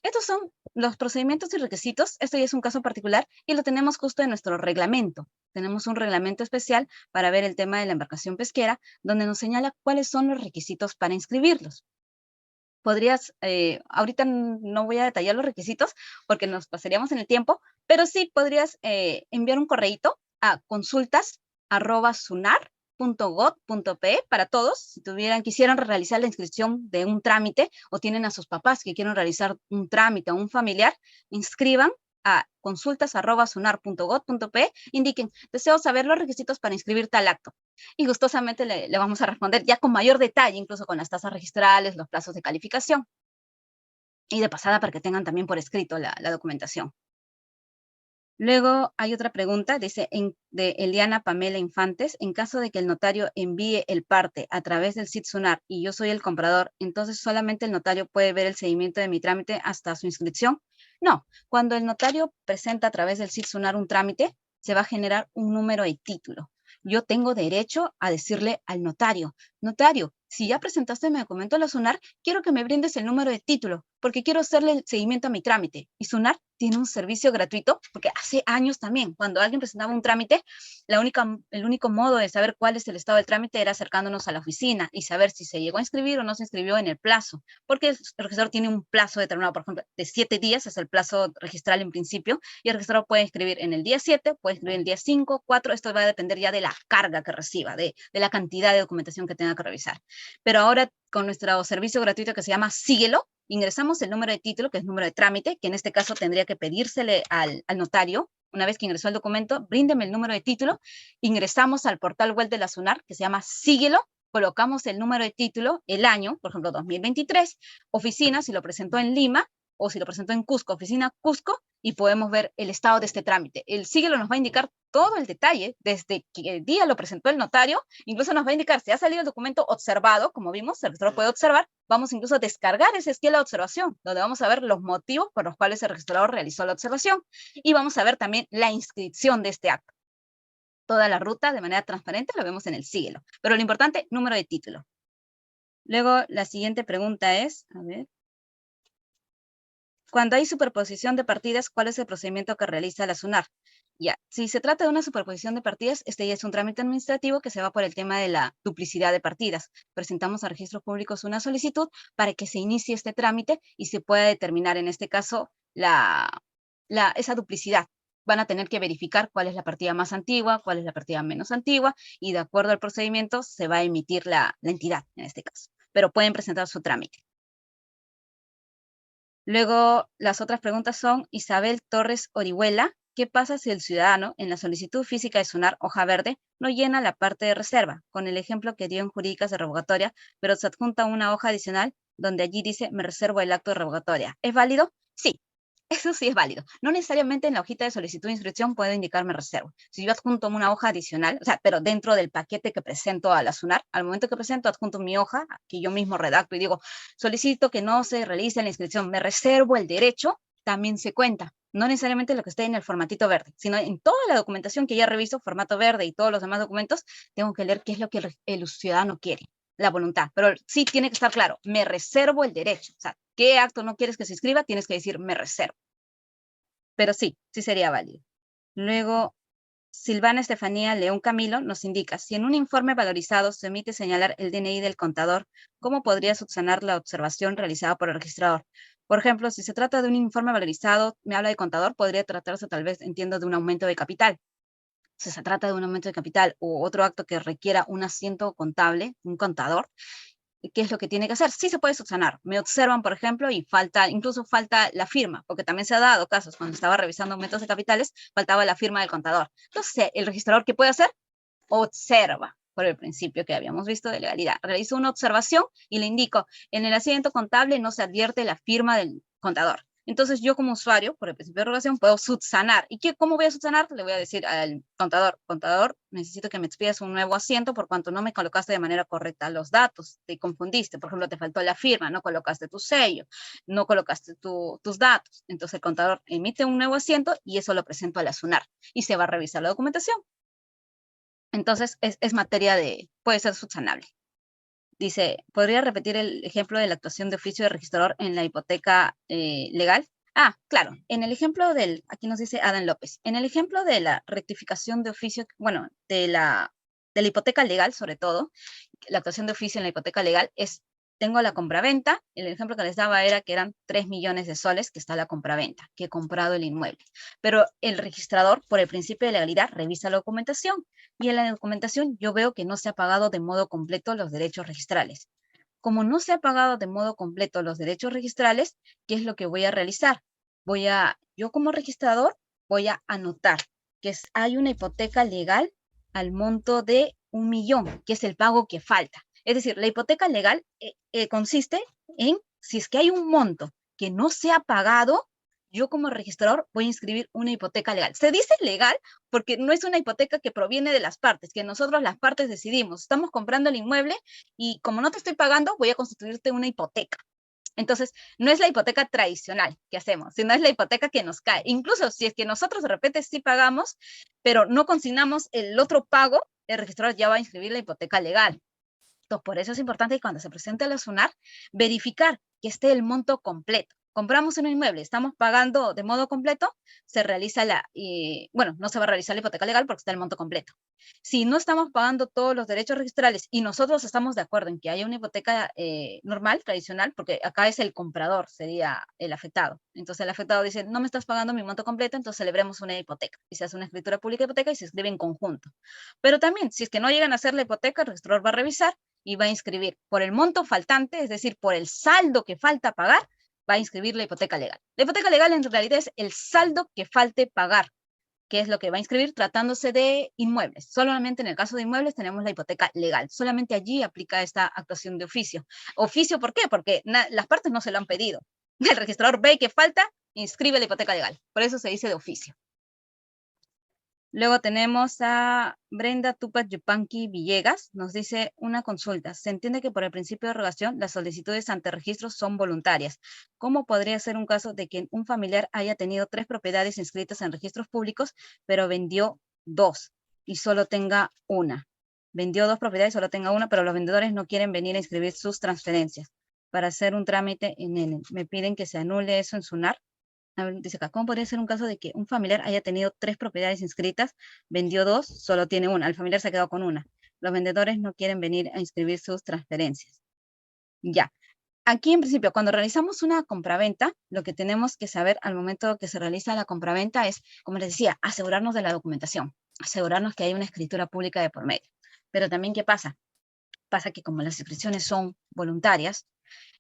[SPEAKER 3] Estos son los procedimientos y requisitos. Esto ya es un caso particular y lo tenemos justo en nuestro reglamento. Tenemos un reglamento especial para ver el tema de la embarcación pesquera, donde nos señala cuáles son los requisitos para inscribirlos. Podrías, ahorita no voy a detallar los requisitos porque nos pasaríamos en el tiempo, pero sí podrías enviar un correíto a consultas@sunar.gov.pe para todos, si quisieran realizar la inscripción de un trámite o tienen a sus papás que quieren realizar un trámite o un familiar, inscriban a consultas@sunar.gov.pe, indiquen, deseo saber los requisitos para inscribir tal acto. Y gustosamente le vamos a responder ya con mayor detalle, incluso con las tasas registrales, los plazos de calificación. Y de pasada para que tengan también por escrito la documentación. Luego hay otra pregunta, dice, de Eliana Pamela Infantes, en caso de que el notario envíe el parte a través del SIT SUNAR y yo soy el comprador, entonces solamente el notario puede ver el seguimiento de mi trámite hasta su inscripción. No, cuando el notario presenta a través del SIT SUNAR un trámite, se va a generar un número de título. Yo tengo derecho a decirle al notario, notario, si ya presentaste mi documento a la SUNAR, quiero que me brindes el número de título, porque quiero hacerle el seguimiento a mi trámite. Y SUNAR tiene un servicio gratuito, porque hace años también, cuando alguien presentaba un trámite, el único modo de saber cuál es el estado del trámite era acercándonos a la oficina y saber si se llegó a inscribir o no se inscribió en el plazo, porque el registrador tiene un plazo determinado, por ejemplo, de 7 días, es el plazo registral en principio, y el registrador puede inscribir en el día 7, puede inscribir en el día 5, 4, esto va a depender ya de la carga que reciba, de la cantidad de documentación que tenga que revisar. Pero ahora, con nuestro servicio gratuito que se llama Síguelo, ingresamos el número de título, que es número de trámite, que en este caso tendría que pedírsele al notario. Una vez que ingresó el documento, bríndeme el número de título, ingresamos al portal web de la SUNAR, que se llama Síguelo, colocamos el número de título, el año, por ejemplo, 2023, oficina, si lo presentó en Lima, o si lo presentó en Cusco, oficina Cusco, y podemos ver el estado de este trámite. El Síguelo nos va a indicar todo el detalle, desde que el día lo presentó el notario, incluso nos va a indicar si ha salido el documento observado, como vimos, el registrador puede observar, vamos incluso a descargar ese esquema de observación, donde vamos a ver los motivos por los cuales el registrador realizó la observación, y vamos a ver también la inscripción de este acto. Toda la ruta de manera transparente lo vemos en el Síguelo, pero lo importante, número de título. Luego, la siguiente pregunta es, a ver, cuando hay superposición de partidas, ¿cuál es el procedimiento que realiza la SUNAR? Ya, si se trata de una superposición de partidas, este ya es un trámite administrativo que se va por el tema de la duplicidad de partidas. Presentamos a registros públicos una solicitud para que se inicie este trámite y se pueda determinar en este caso esa duplicidad. Van a tener que verificar cuál es la partida más antigua, cuál es la partida menos antigua, y de acuerdo al procedimiento se va a emitir la entidad en este caso. Pero pueden presentar su trámite. Luego, las otras preguntas son, Isabel Torres Orihuela, ¿qué pasa si el ciudadano en la solicitud física de SUNAR hoja verde no llena la parte de reserva? Con el ejemplo que dio en jurídicas de revocatoria, pero se adjunta una hoja adicional donde allí dice, me reservo el acto de revocatoria. ¿Es válido? Sí. Eso sí es válido. No necesariamente en la hojita de solicitud de inscripción puedo indicar me reservo. Si yo adjunto una hoja adicional, o sea, pero dentro del paquete que presento a la SUNAR, al momento que presento adjunto mi hoja, que yo mismo redacto y digo, solicito que no se realice la inscripción, me reservo el derecho, también se cuenta. No necesariamente lo que esté en el formatito verde, sino en toda la documentación que ya reviso, formato verde y todos los demás documentos, tengo que leer qué es lo que el ciudadano quiere, la voluntad. Pero sí tiene que estar claro, me reservo el derecho. O sea, ¿qué acto no quieres que se inscriba? Tienes que decir, me reservo. Pero sí sería válido. Luego, Silvana Estefanía León Camilo nos indica, si en un informe valorizado se omite señalar el DNI del contador, ¿cómo podría subsanar la observación realizada por el registrador? Por ejemplo, si se trata de un informe valorizado, me habla de contador, podría tratarse tal vez, entiendo, de un aumento de capital. Si se trata de un aumento de capital o otro acto que requiera un asiento contable, un contador, ¿qué es lo que tiene que hacer? Sí se puede subsanar. Me observan, por ejemplo, y incluso falta la firma, porque también se ha dado casos cuando estaba revisando aumentos de capitales, faltaba la firma del contador. Entonces, ¿el registrador qué puede hacer? Observa, por el principio que habíamos visto de legalidad. Realizo una observación y le indico, en el asiento contable no se advierte la firma del contador. Entonces yo como usuario, por el principio de regulación, puedo subsanar. ¿Y cómo voy a subsanar? Le voy a decir al contador, necesito que me expidas un nuevo asiento por cuanto no me colocaste de manera correcta los datos, te confundiste, por ejemplo, te faltó la firma, no colocaste tu sello, no colocaste tus datos. Entonces el contador emite un nuevo asiento y eso lo presento a la SUNAR y se va a revisar la documentación. Entonces es materia puede ser subsanable. Dice, ¿podría repetir el ejemplo de la actuación de oficio de registrador en la hipoteca legal? Ah, claro, en el ejemplo aquí nos dice Adán López, en el ejemplo de la rectificación de oficio, bueno, de la hipoteca legal sobre todo, la actuación de oficio en la hipoteca legal tengo la compraventa, el ejemplo que les daba era que eran 3 millones de soles que está la compraventa, que he comprado el inmueble. Pero el registrador, por el principio de legalidad, revisa la documentación y en la documentación yo veo que no se ha pagado de modo completo los derechos registrales. Como no se ha pagado de modo completo los derechos registrales, ¿qué es lo que voy a realizar? Yo como registrador voy a anotar que hay una hipoteca legal al monto de 1 millón, que es el pago que falta. Es decir, la hipoteca legal consiste en, si es que hay un monto que no se ha pagado, yo como registrador voy a inscribir una hipoteca legal. Se dice legal porque no es una hipoteca que proviene de las partes, que nosotros las partes decidimos. Estamos comprando el inmueble y como no te estoy pagando, voy a constituirte una hipoteca. Entonces, no es la hipoteca tradicional que hacemos, sino es la hipoteca que nos cae. Incluso si es que nosotros de repente sí pagamos, pero no consignamos el otro pago, el registrador ya va a inscribir la hipoteca legal. Entonces, por eso es importante que cuando se presente la SUNAR, verificar que esté el monto completo. Compramos un inmueble, estamos pagando de modo completo, se realiza no se va a realizar la hipoteca legal porque está el monto completo. Si no estamos pagando todos los derechos registrales y nosotros estamos de acuerdo en que haya una hipoteca normal, tradicional, porque acá es el comprador, sería el afectado. Entonces el afectado dice, no me estás pagando mi monto completo, entonces celebremos una hipoteca. Y se hace una escritura pública de hipoteca y se escribe en conjunto. Pero también, si es que no llegan a hacer la hipoteca, el registrador va a revisar y va a inscribir por el monto faltante, es decir, por el saldo que falta pagar, va a inscribir la hipoteca legal. La hipoteca legal en realidad es el saldo que falte pagar, que es lo que va a inscribir tratándose de inmuebles. Solamente en el caso de inmuebles tenemos la hipoteca legal. Solamente allí aplica esta actuación de oficio. ¿Oficio por qué? Porque las partes no se lo han pedido. El registrador ve que falta, inscribe la hipoteca legal. Por eso se dice de oficio. Luego tenemos a Brenda Tupac Yupanqui Villegas. Nos dice una consulta. Se entiende que por el principio de erogación las solicitudes ante registros son voluntarias. ¿Cómo podría ser un caso de que un familiar haya tenido 3 propiedades inscritas en registros públicos, pero vendió 2 y solo tenga una? Vendió 2 propiedades y solo tenga una, pero los vendedores no quieren venir a inscribir sus transferencias para hacer un trámite en él. Me piden que se anule eso en SUNAR. Dice acá, ¿cómo podría ser un caso de que un familiar haya tenido 3 propiedades inscritas, vendió 2, solo tiene una? El familiar se ha quedado con una. Los vendedores no quieren venir a inscribir sus transferencias. Ya. Aquí, en principio, cuando realizamos una compraventa, lo que tenemos que saber al momento que se realiza la compraventa es, como les decía, asegurarnos de la documentación, asegurarnos que hay una escritura pública de por medio. Pero también, ¿qué pasa? Pasa que como las inscripciones son voluntarias,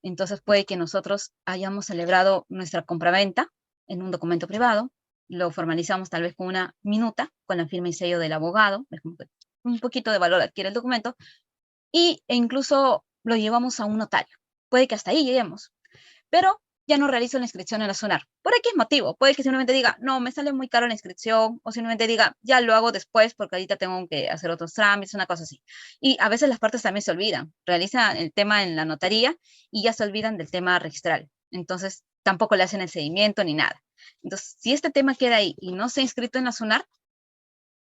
[SPEAKER 3] entonces puede que nosotros hayamos celebrado nuestra compraventa en un documento privado, lo formalizamos tal vez con una minuta, con la firma y sello del abogado, un poquito de valor adquiere el documento, e incluso lo llevamos a un notario. Puede que hasta ahí lleguemos, pero ya no realizo la inscripción en la SUNAR. ¿Por qué motivo? Puede que simplemente diga, no, me sale muy caro la inscripción, o simplemente diga, ya lo hago después porque ahorita tengo que hacer otros trámites, una cosa así. Y a veces las partes también se olvidan, realizan el tema en la notaría y ya se olvidan del tema registral. Entonces, tampoco le hacen el seguimiento ni nada. Entonces, si este tema queda ahí y no se ha inscrito en la SUNAR,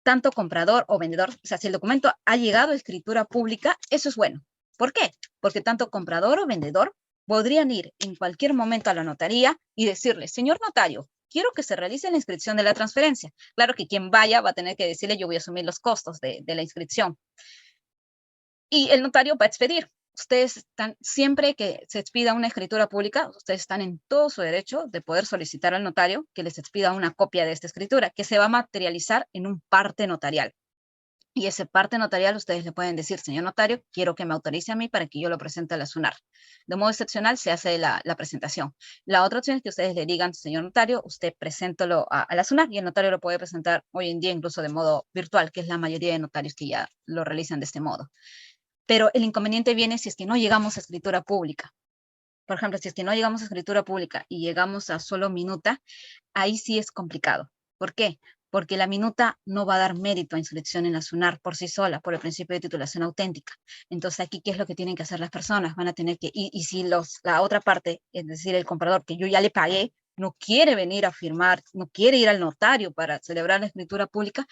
[SPEAKER 3] tanto comprador o vendedor, o sea, si el documento ha llegado a escritura pública, eso es bueno. ¿Por qué? Porque tanto comprador o vendedor podrían ir en cualquier momento a la notaría y decirle, señor notario, quiero que se realice la inscripción de la transferencia. Claro que quien vaya va a tener que decirle, yo voy a asumir los costos de la inscripción. Y el notario va a expedir. Ustedes están, siempre que se expida una escritura pública, ustedes están en todo su derecho de poder solicitar al notario que les expida una copia de esta escritura, que se va a materializar en un parte notarial. Y ese parte notarial ustedes le pueden decir, señor notario, quiero que me autorice a mí para que yo lo presente a la SUNAR. De modo excepcional se hace la presentación. La otra opción es que ustedes le digan, señor notario, usted preséntalo a la SUNAR y el notario lo puede presentar hoy en día incluso de modo virtual, que es la mayoría de notarios que ya lo realizan de este modo. Pero el inconveniente viene si es que no llegamos a escritura pública. Por ejemplo, si es que no llegamos a escritura pública y llegamos a solo minuta, ahí sí es complicado. ¿Por qué? Porque la minuta no va a dar mérito a inscripción en la SUNAR por sí sola, por el principio de titulación auténtica. Entonces, aquí, ¿qué es lo que tienen que hacer las personas? Van a tener que, y si la otra parte, es decir, el comprador, que yo ya le pagué, no quiere venir a firmar, no quiere ir al notario para celebrar la escritura pública,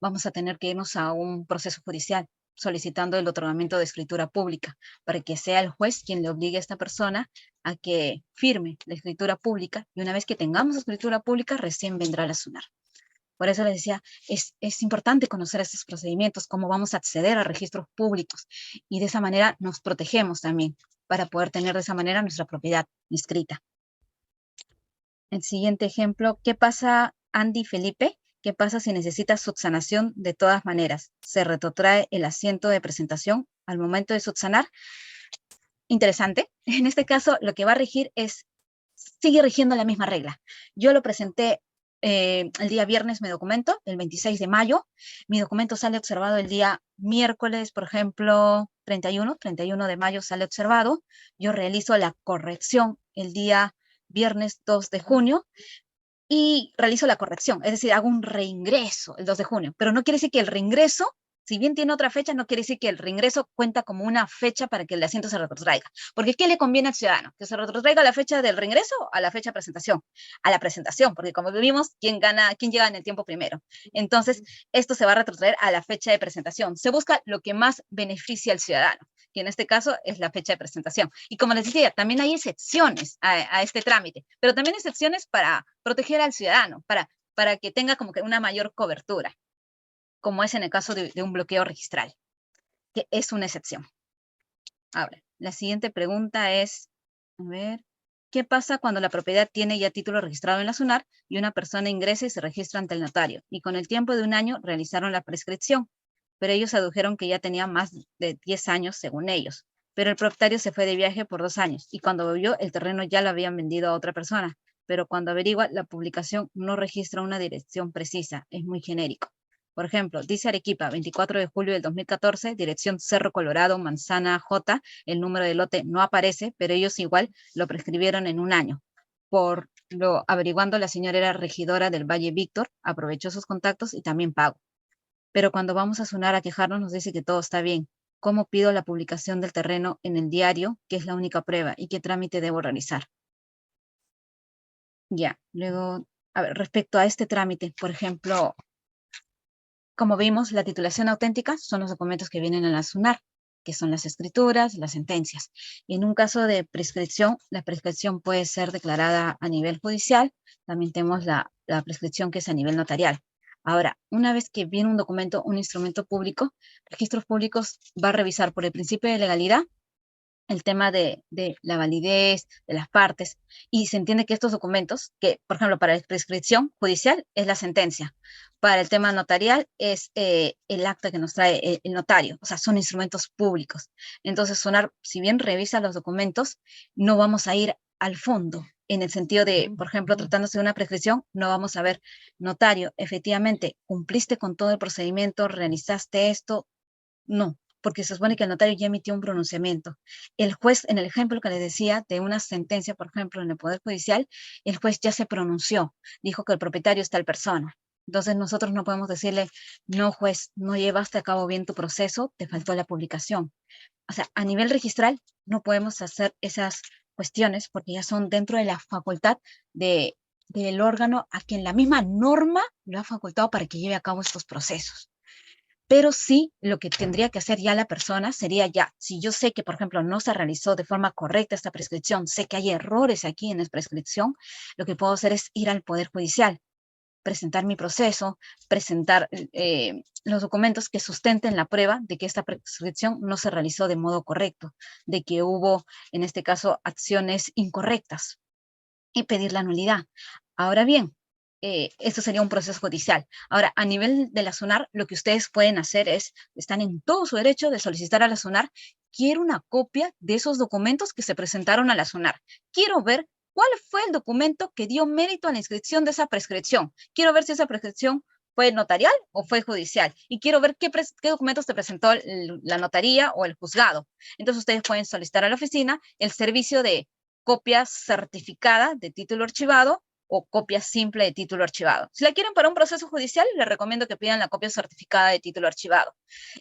[SPEAKER 3] vamos a tener que irnos a un proceso judicial solicitando el otorgamiento de escritura pública, para que sea el juez quien le obligue a esta persona a que firme la escritura pública, y una vez que tengamos escritura pública, recién vendrá la SUNAR. Por eso les decía, es importante conocer estos procedimientos, cómo vamos a acceder a registros públicos, y de esa manera nos protegemos también, para poder tener de esa manera nuestra propiedad inscrita. El siguiente ejemplo, ¿qué pasa, Andy Felipe? ¿Qué pasa si necesita subsanación de todas maneras? ¿Se retrotrae el asiento de presentación al momento de subsanar? Interesante. En este caso, lo que va a regir sigue rigiendo la misma regla. Yo lo presenté el día viernes, mi documento, el 26 de mayo. Mi documento sale observado el día miércoles, por ejemplo, 31 de mayo sale observado. Yo realizo la corrección el día viernes 2 de junio, y realizo la corrección, es decir, hago un reingreso el 2 de junio, pero no quiere decir que el reingreso, si bien tiene otra fecha, no quiere decir que el reingreso cuenta como una fecha para que el asiento se retrotraiga. Porque ¿qué le conviene al ciudadano? ¿Que se retrotraiga a la fecha del reingreso o a la fecha de presentación? A la presentación, porque como vimos, ¿quién llega en el tiempo primero? Entonces, esto se va a retrotraer a la fecha de presentación. Se busca lo que más beneficia al ciudadano, que en este caso es la fecha de presentación. Y como les decía, también hay excepciones a este trámite, pero también excepciones para proteger al ciudadano, para que tenga como que una mayor cobertura, como es en el caso de un bloqueo registral, que es una excepción. Ahora, la siguiente pregunta es, a ver, ¿qué pasa cuando la propiedad tiene ya título registrado en la SUNAR y una persona ingresa y se registra ante el notario? Y con el tiempo de un año realizaron la prescripción, pero ellos adujeron que ya tenía más de 10 años según ellos. Pero el propietario se fue de viaje por 2 años y cuando volvió el terreno ya lo habían vendido a otra persona. Pero cuando averigua, la publicación no registra una dirección precisa, es muy genérico. Por ejemplo, dice Arequipa, 24 de julio del 2014, dirección Cerro Colorado, Manzana J, el número de lote no aparece, pero ellos igual lo prescribieron en un año. Por lo averiguando, la señora era regidora del Valle Víctor, aprovechó sus contactos y también pagó. Pero cuando vamos a SUNAR a quejarnos, nos dice que todo está bien. ¿Cómo pido la publicación del terreno en el diario, que es la única prueba, y qué trámite debo realizar? Ya, luego, a ver, respecto a este trámite, por ejemplo, como vimos, la titulación auténtica son los documentos que vienen en la SUNAR, que son las escrituras, las sentencias. Y en un caso de prescripción, la prescripción puede ser declarada a nivel judicial, también tenemos la prescripción que es a nivel notarial. Ahora, una vez que viene un documento, un instrumento público, Registros Públicos va a revisar por el principio de legalidad el tema de la validez de las partes, y se entiende que estos documentos, que por ejemplo para la prescripción judicial es la sentencia, para el tema notarial es el acta que nos trae el notario, o sea, son instrumentos públicos. Entonces, SUNAR, si bien revisa los documentos, no vamos a ir al fondo, en el sentido de, por ejemplo, tratándose de una prescripción, no vamos a ver, notario, efectivamente, cumpliste con todo el procedimiento, realizaste esto, no, porque se supone que el notario ya emitió un pronunciamiento. El juez, en el ejemplo que les decía de una sentencia, por ejemplo, en el Poder Judicial, el juez ya se pronunció, dijo que el propietario es tal persona. Entonces nosotros no podemos decirle, no juez, no llevaste a cabo bien tu proceso, te faltó la publicación. O sea, a nivel registral no podemos hacer esas cuestiones porque ya son dentro de la facultad del órgano a quien la misma norma lo ha facultado para que lleve a cabo estos procesos. Pero sí, lo que tendría que hacer ya la persona sería ya, si yo sé que, por ejemplo, no se realizó de forma correcta esta prescripción, sé que hay errores aquí en la prescripción, lo que puedo hacer es ir al Poder Judicial, presentar mi proceso, presentar los documentos que sustenten la prueba de que esta prescripción no se realizó de modo correcto, de que hubo, en este caso, acciones incorrectas, y pedir la nulidad. Ahora bien, esto sería un proceso judicial. Ahora, a nivel de la SUNAR, lo que ustedes pueden hacer es, están en todo su derecho de solicitar a la SUNAR, quiero una copia de esos documentos que se presentaron a la SUNAR. Quiero ver cuál fue el documento que dio mérito a la inscripción de esa prescripción. Quiero ver si esa prescripción fue notarial o fue judicial. Y quiero ver qué documentos te presentó la notaría o el juzgado. Entonces, ustedes pueden solicitar a la oficina el servicio de copia certificada de título archivado o copia simple de título archivado. Si la quieren para un proceso judicial, les recomiendo que pidan la copia certificada de título archivado.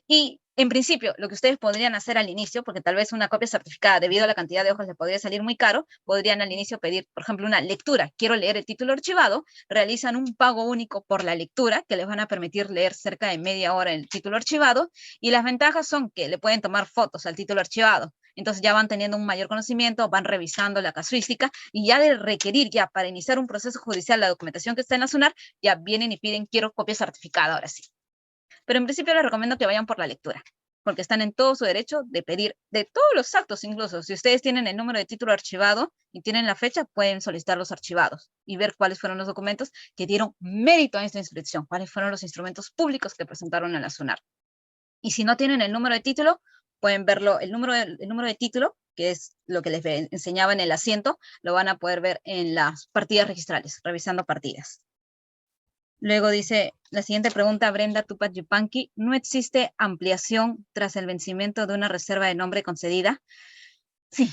[SPEAKER 3] Y en principio, lo que ustedes podrían hacer al inicio, porque tal vez una copia certificada, debido a la cantidad de hojas, le podría salir muy caro, podrían al inicio pedir, por ejemplo, una lectura. Quiero leer el título archivado, realizan un pago único por la lectura, que les van a permitir leer cerca de media hora el título archivado, y las ventajas son que le pueden tomar fotos al título archivado. Entonces ya van teniendo un mayor conocimiento, van revisando la casuística, y ya de requerir ya para iniciar un proceso judicial la documentación que está en la SUNAR, ya vienen y piden quiero copia certificada ahora sí. Pero en principio les recomiendo que vayan por la lectura, porque están en todo su derecho de pedir de todos los actos, incluso si ustedes tienen el número de título archivado y tienen la fecha, pueden solicitar los archivados y ver cuáles fueron los documentos que dieron mérito a esta inscripción, cuáles fueron los instrumentos públicos que presentaron en la SUNAR. Y si no tienen el número de título, pueden verlo, el número de título, que es lo que les enseñaba en el asiento, lo van a poder ver en las partidas registrales, revisando partidas. Luego dice, la siguiente pregunta, Brenda Tupac Yupanqui, ¿no existe ampliación tras el vencimiento de una reserva de nombre concedida? Sí,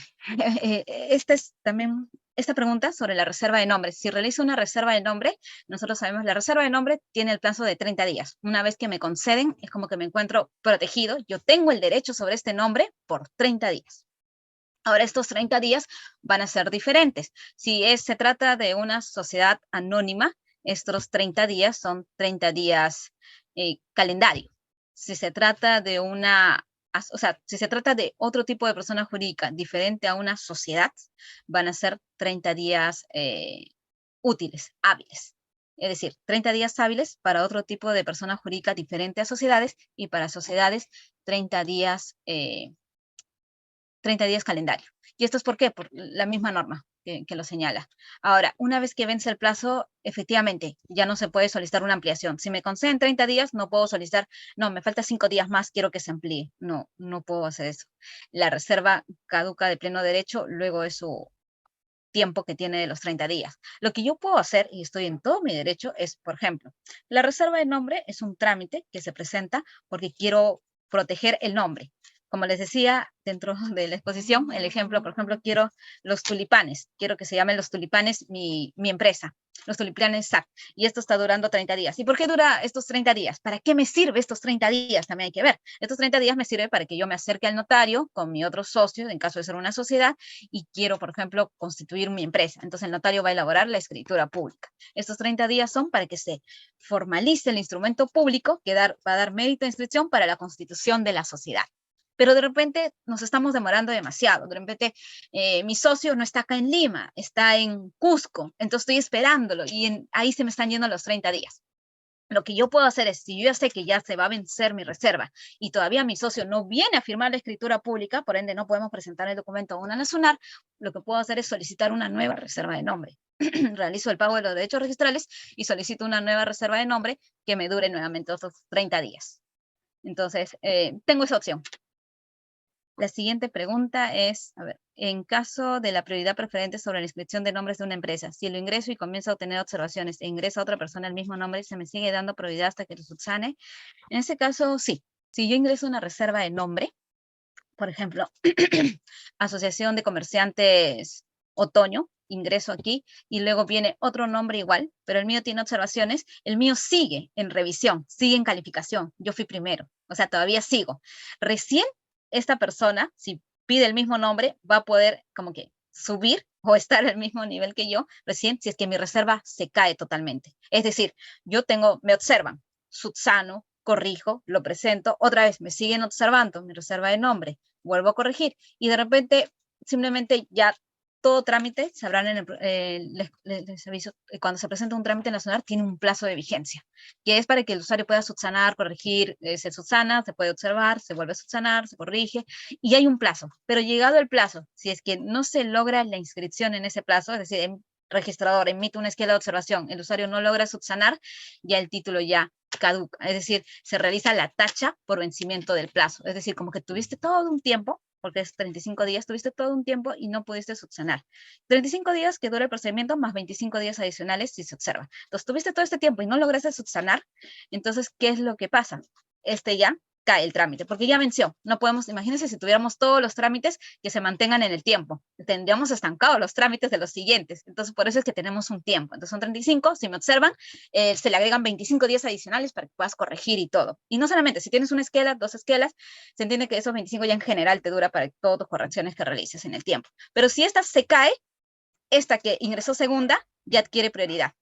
[SPEAKER 3] esta es también esta pregunta sobre la reserva de nombre. Si realizo una reserva de nombre, nosotros sabemos la reserva de nombre tiene el plazo de 30 días. Una vez que me conceden, es como que me encuentro protegido. Yo tengo el derecho sobre este nombre por 30 días. Ahora, estos 30 días van a ser diferentes. Si se trata de una sociedad anónima, estos 30 días son 30 días calendario. Si se trata de si se trata de otro tipo de persona jurídica diferente a una sociedad, van a ser 30 días útiles, hábiles. Es decir, 30 días hábiles para otro tipo de persona jurídica diferente a sociedades, y para sociedades 30 días calendario. ¿Y esto es por qué? Por la misma norma que lo señala. Ahora, una vez que vence el plazo, efectivamente, ya no se puede solicitar una ampliación. Si me conceden 30 días, no puedo solicitar, no, me falta 5 días más, quiero que se amplíe. No, no puedo hacer eso. La reserva caduca de pleno derecho luego de su tiempo que tiene de los 30 días. Lo que yo puedo hacer, y estoy en todo mi derecho, es, por ejemplo, la reserva de nombre es un trámite que se presenta porque quiero proteger el nombre. Como les decía, dentro de la exposición, el ejemplo, por ejemplo, quiero los tulipanes. Quiero que se llamen los tulipanes mi empresa, los tulipanes SAC. Y esto está durando 30 días. ¿Y por qué dura estos 30 días? ¿Para qué me sirve estos 30 días? También hay que ver. Estos 30 días me sirve para que yo me acerque al notario con mi otro socio, en caso de ser una sociedad, y quiero, por ejemplo, constituir mi empresa. Entonces el notario va a elaborar la escritura pública. Estos 30 días son para que se formalice el instrumento público que va a dar mérito de inscripción para la constitución de la sociedad. Pero de repente nos estamos demorando demasiado. De repente mi socio no está acá en Lima, está en Cusco, entonces estoy esperándolo y ahí se me están yendo los 30 días. Lo que yo puedo hacer es, si yo ya sé que ya se va a vencer mi reserva y todavía mi socio no viene a firmar la escritura pública, por ende no podemos presentar el documento aún a la SUNAR, lo que puedo hacer es solicitar una nueva reserva de nombre. Realizo el pago de los derechos registrales y solicito una nueva reserva de nombre que me dure nuevamente otros 30 días. Entonces, tengo esa opción. La siguiente pregunta es, a ver, en caso de la prioridad preferente sobre la inscripción de nombres de una empresa, si lo ingreso y comienzo a obtener observaciones e ingresa a otra persona el mismo nombre, ¿se me sigue dando prioridad hasta que lo subsane? En ese caso, sí. Si yo ingreso una reserva de nombre, por ejemplo, Asociación de Comerciantes Otoño, ingreso aquí y luego viene otro nombre igual, pero el mío tiene observaciones, el mío sigue en revisión, sigue en calificación, yo fui primero, o sea, todavía sigo. Recién esta persona, si pide el mismo nombre, va a poder como que subir o estar al mismo nivel que yo, recién si es que mi reserva se cae totalmente. Es decir, me observan, subsano, corrijo, lo presento, otra vez me siguen observando mi reserva de nombre, vuelvo a corregir y de repente simplemente ya todo trámite, sabrán les aviso, cuando se presenta un trámite nacional tiene un plazo de vigencia, que es para que el usuario pueda subsanar, corregir, se subsana, se puede observar, se vuelve a subsanar, se corrige, y hay un plazo. Pero llegado el plazo, si es que no se logra la inscripción en ese plazo, es decir, el registrador emite una esquela de observación, el usuario no logra subsanar, ya el título ya caduca, es decir, se realiza la tacha por vencimiento del plazo, es decir, como que tuviste todo un tiempo, porque es 35 días, tuviste todo un tiempo y no pudiste subsanar. 35 días que dura el procedimiento más 25 días adicionales si se observa. Entonces, tuviste todo este tiempo y no lograste subsanar, entonces, ¿qué es lo que pasa? Ya cae el trámite, porque ya venció. No podemos, imagínense si tuviéramos todos los trámites que se mantengan en el tiempo. Tendríamos estancados los trámites de los siguientes. Entonces, por eso es que tenemos un tiempo. Entonces, son 35, si me observan, se le agregan 25 días adicionales para que puedas corregir y todo. Y no solamente, si tienes una esquela, 2 esquelas, se entiende que esos 25 ya en general te dura para todas tus correcciones que realices en el tiempo. Pero si esta se cae, esta que ingresó segunda, ya adquiere prioridad.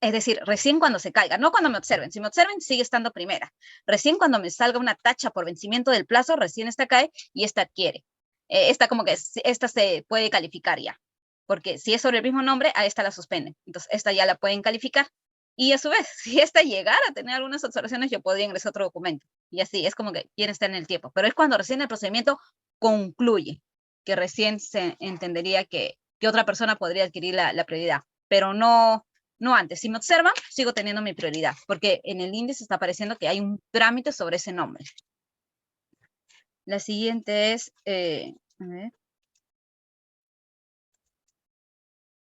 [SPEAKER 3] Es decir, recién cuando se caiga, no cuando me observen. Si me observen, sigue estando primera. Recién cuando me salga una tacha por vencimiento del plazo, recién esta cae y esta adquiere. Esta se puede calificar ya. Porque si es sobre el mismo nombre, a esta la suspenden. Entonces, esta ya la pueden calificar. Y a su vez, si esta llegara a tener algunas observaciones, yo podría ingresar otro documento. Y así, es como que quieren estar en el tiempo. Pero es cuando recién el procedimiento concluye, que recién se entendería que otra persona podría adquirir la prioridad. Pero no antes. Si me observan, sigo teniendo mi prioridad, porque en el índice está apareciendo que hay un trámite sobre ese nombre. La siguiente es, a ver.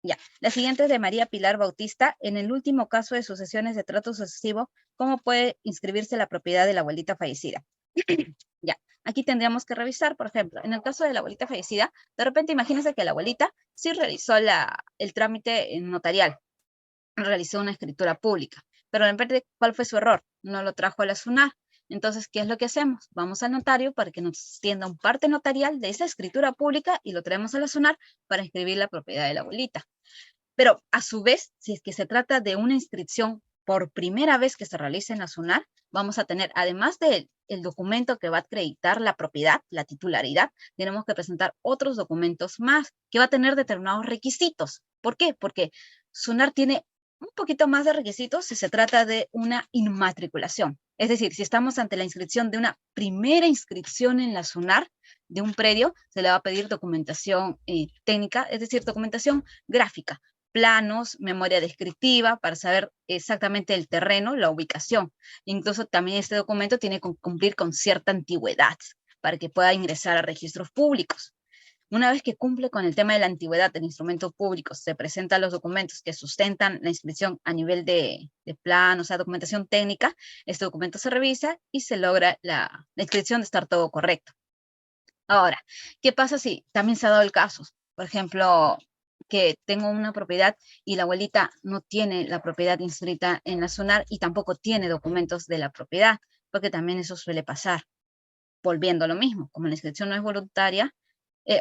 [SPEAKER 3] Ya, la siguiente es de María Pilar Bautista. En el último caso de sucesiones de trato sucesivo, ¿cómo puede inscribirse la propiedad de la abuelita fallecida? Ya, Aquí tendríamos que revisar, por ejemplo, en el caso de la abuelita fallecida, de repente imagínense que la abuelita sí realizó el trámite notarial, realizó una escritura pública, pero de repente, ¿cuál fue su error? No lo trajo a la SUNAT. Entonces, ¿qué es lo que hacemos? Vamos al notario para que nos extienda un parte notarial de esa escritura pública y lo traemos a la SUNAT para inscribir la propiedad de la abuelita. Pero a su vez, si es que se trata de una inscripción por primera vez que se realice en la SUNAT, vamos a tener, además del documento que va a acreditar la propiedad, la titularidad, tenemos que presentar otros documentos más que va a tener determinados requisitos. ¿Por qué? Porque SUNAT tiene un poquito más de requisitos si se trata de una inmatriculación. Es decir, si estamos ante la inscripción de una primera inscripción en la SUNAT de un predio, se le va a pedir documentación técnica, es decir, documentación gráfica, planos, memoria descriptiva para saber exactamente el terreno, la ubicación. Incluso también este documento tiene que cumplir con cierta antigüedad para que pueda ingresar a registros públicos. Una vez que cumple con el tema de la antigüedad del instrumento público, se presentan los documentos que sustentan la inscripción a nivel de plan, o sea, documentación técnica, este documento se revisa y se logra la inscripción de estar todo correcto. Ahora, ¿qué pasa si también se ha dado el caso? Por ejemplo, que tengo una propiedad y la abuelita no tiene la propiedad inscrita en la SUNAT y tampoco tiene documentos de la propiedad, porque también eso suele pasar. Volviendo a lo mismo, como la inscripción no es voluntaria,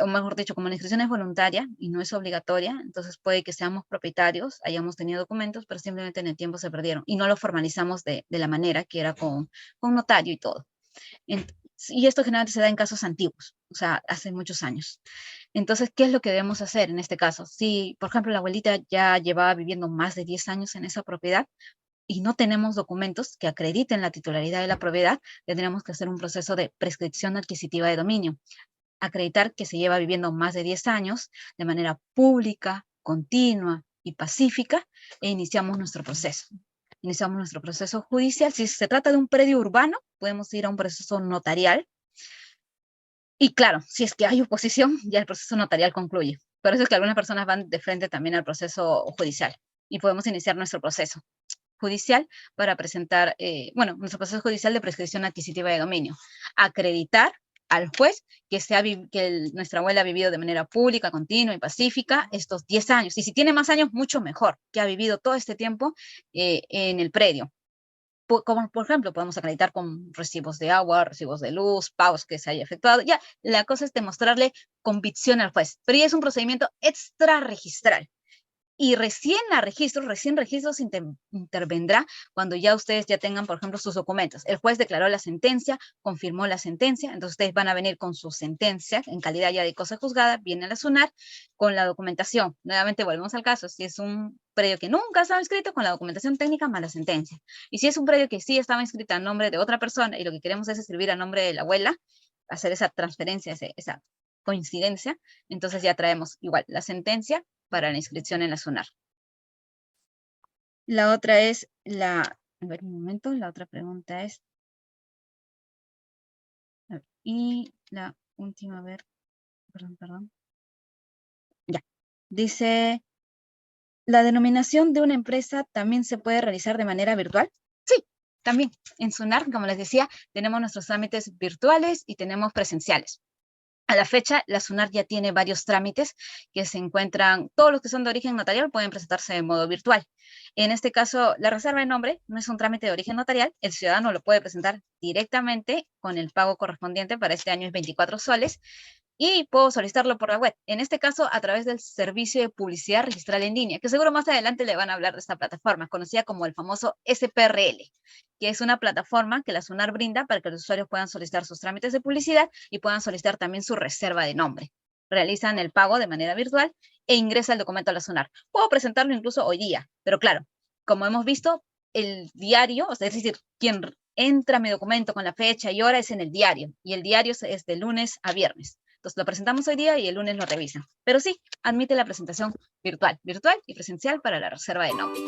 [SPEAKER 3] o mejor dicho, como la inscripción es voluntaria y no es obligatoria, entonces puede que seamos propietarios, hayamos tenido documentos, pero simplemente en el tiempo se perdieron y no lo formalizamos de la manera que era con notario y todo. Y esto generalmente se da en casos antiguos, o sea, hace muchos años. Entonces, ¿qué es lo que debemos hacer en este caso? Si, por ejemplo, la abuelita ya llevaba viviendo más de 10 años en esa propiedad y no tenemos documentos que acrediten la titularidad de la propiedad, tendríamos que hacer un proceso de prescripción adquisitiva de dominio. Acreditar que se lleva viviendo más de 10 años de manera pública, continua y pacífica e iniciamos nuestro proceso. Iniciamos nuestro proceso judicial. Si se trata de un predio urbano, podemos ir a un proceso notarial. Y claro, si es que hay oposición, ya el proceso notarial concluye. Por eso es que algunas personas van de frente también al proceso judicial y podemos iniciar nuestro proceso judicial para presentar, nuestro proceso judicial de prescripción adquisitiva de dominio. Acreditar al juez que nuestra abuela ha vivido de manera pública, continua y pacífica estos 10 años. Y si tiene más años, mucho mejor, que ha vivido todo este tiempo en el predio. Como por ejemplo, podemos acreditar con recibos de agua, recibos de luz, pagos que se haya efectuado. Ya, la cosa es demostrarle convicción al juez, pero ya es un procedimiento extrarregistral. Y recién registros intervendrá cuando ya ustedes ya tengan, por ejemplo, sus documentos. El juez declaró la sentencia, confirmó la sentencia, entonces ustedes van a venir con su sentencia, en calidad ya de cosa juzgada, viene a la SUNAT con la documentación. Nuevamente volvemos al caso, si es un predio que nunca estaba inscrito, con la documentación técnica más la sentencia. Y si es un predio que sí estaba inscrito a nombre de otra persona y lo que queremos es escribir a nombre de la abuela, hacer esa transferencia, esa coincidencia, entonces ya traemos igual la sentencia para la inscripción en la SUNAT. La otra es a ver un momento, la otra pregunta es, y la última, a ver, perdón. Ya, dice, ¿la denominación de una empresa también se puede realizar de manera virtual? Sí, también. En SUNAT, como les decía, tenemos nuestros trámites virtuales y tenemos presenciales. A la fecha, la SUNAT ya tiene varios trámites que se encuentran, todos los que son de origen notarial pueden presentarse de modo virtual. En este caso, la reserva de nombre no es un trámite de origen notarial, el ciudadano lo puede presentar directamente con el pago correspondiente, para este año es 24 soles, y puedo solicitarlo por la web. En este caso, a través del servicio de publicidad registral en línea, que seguro más adelante le van a hablar de esta plataforma, conocida como el famoso SPRL, que es una plataforma que la SUNAT brinda para que los usuarios puedan solicitar sus trámites de publicidad y puedan solicitar también su reserva de nombre. Realizan el pago de manera virtual e ingresa el documento a la SUNAT. Puedo presentarlo incluso hoy día, pero claro, como hemos visto, el diario, o sea, es decir, quien entra a mi documento con la fecha y hora es en el diario, y el diario es de lunes a viernes. Entonces lo presentamos hoy día y el lunes lo revisan. Pero sí, admite la presentación virtual y presencial para la reserva de nombre.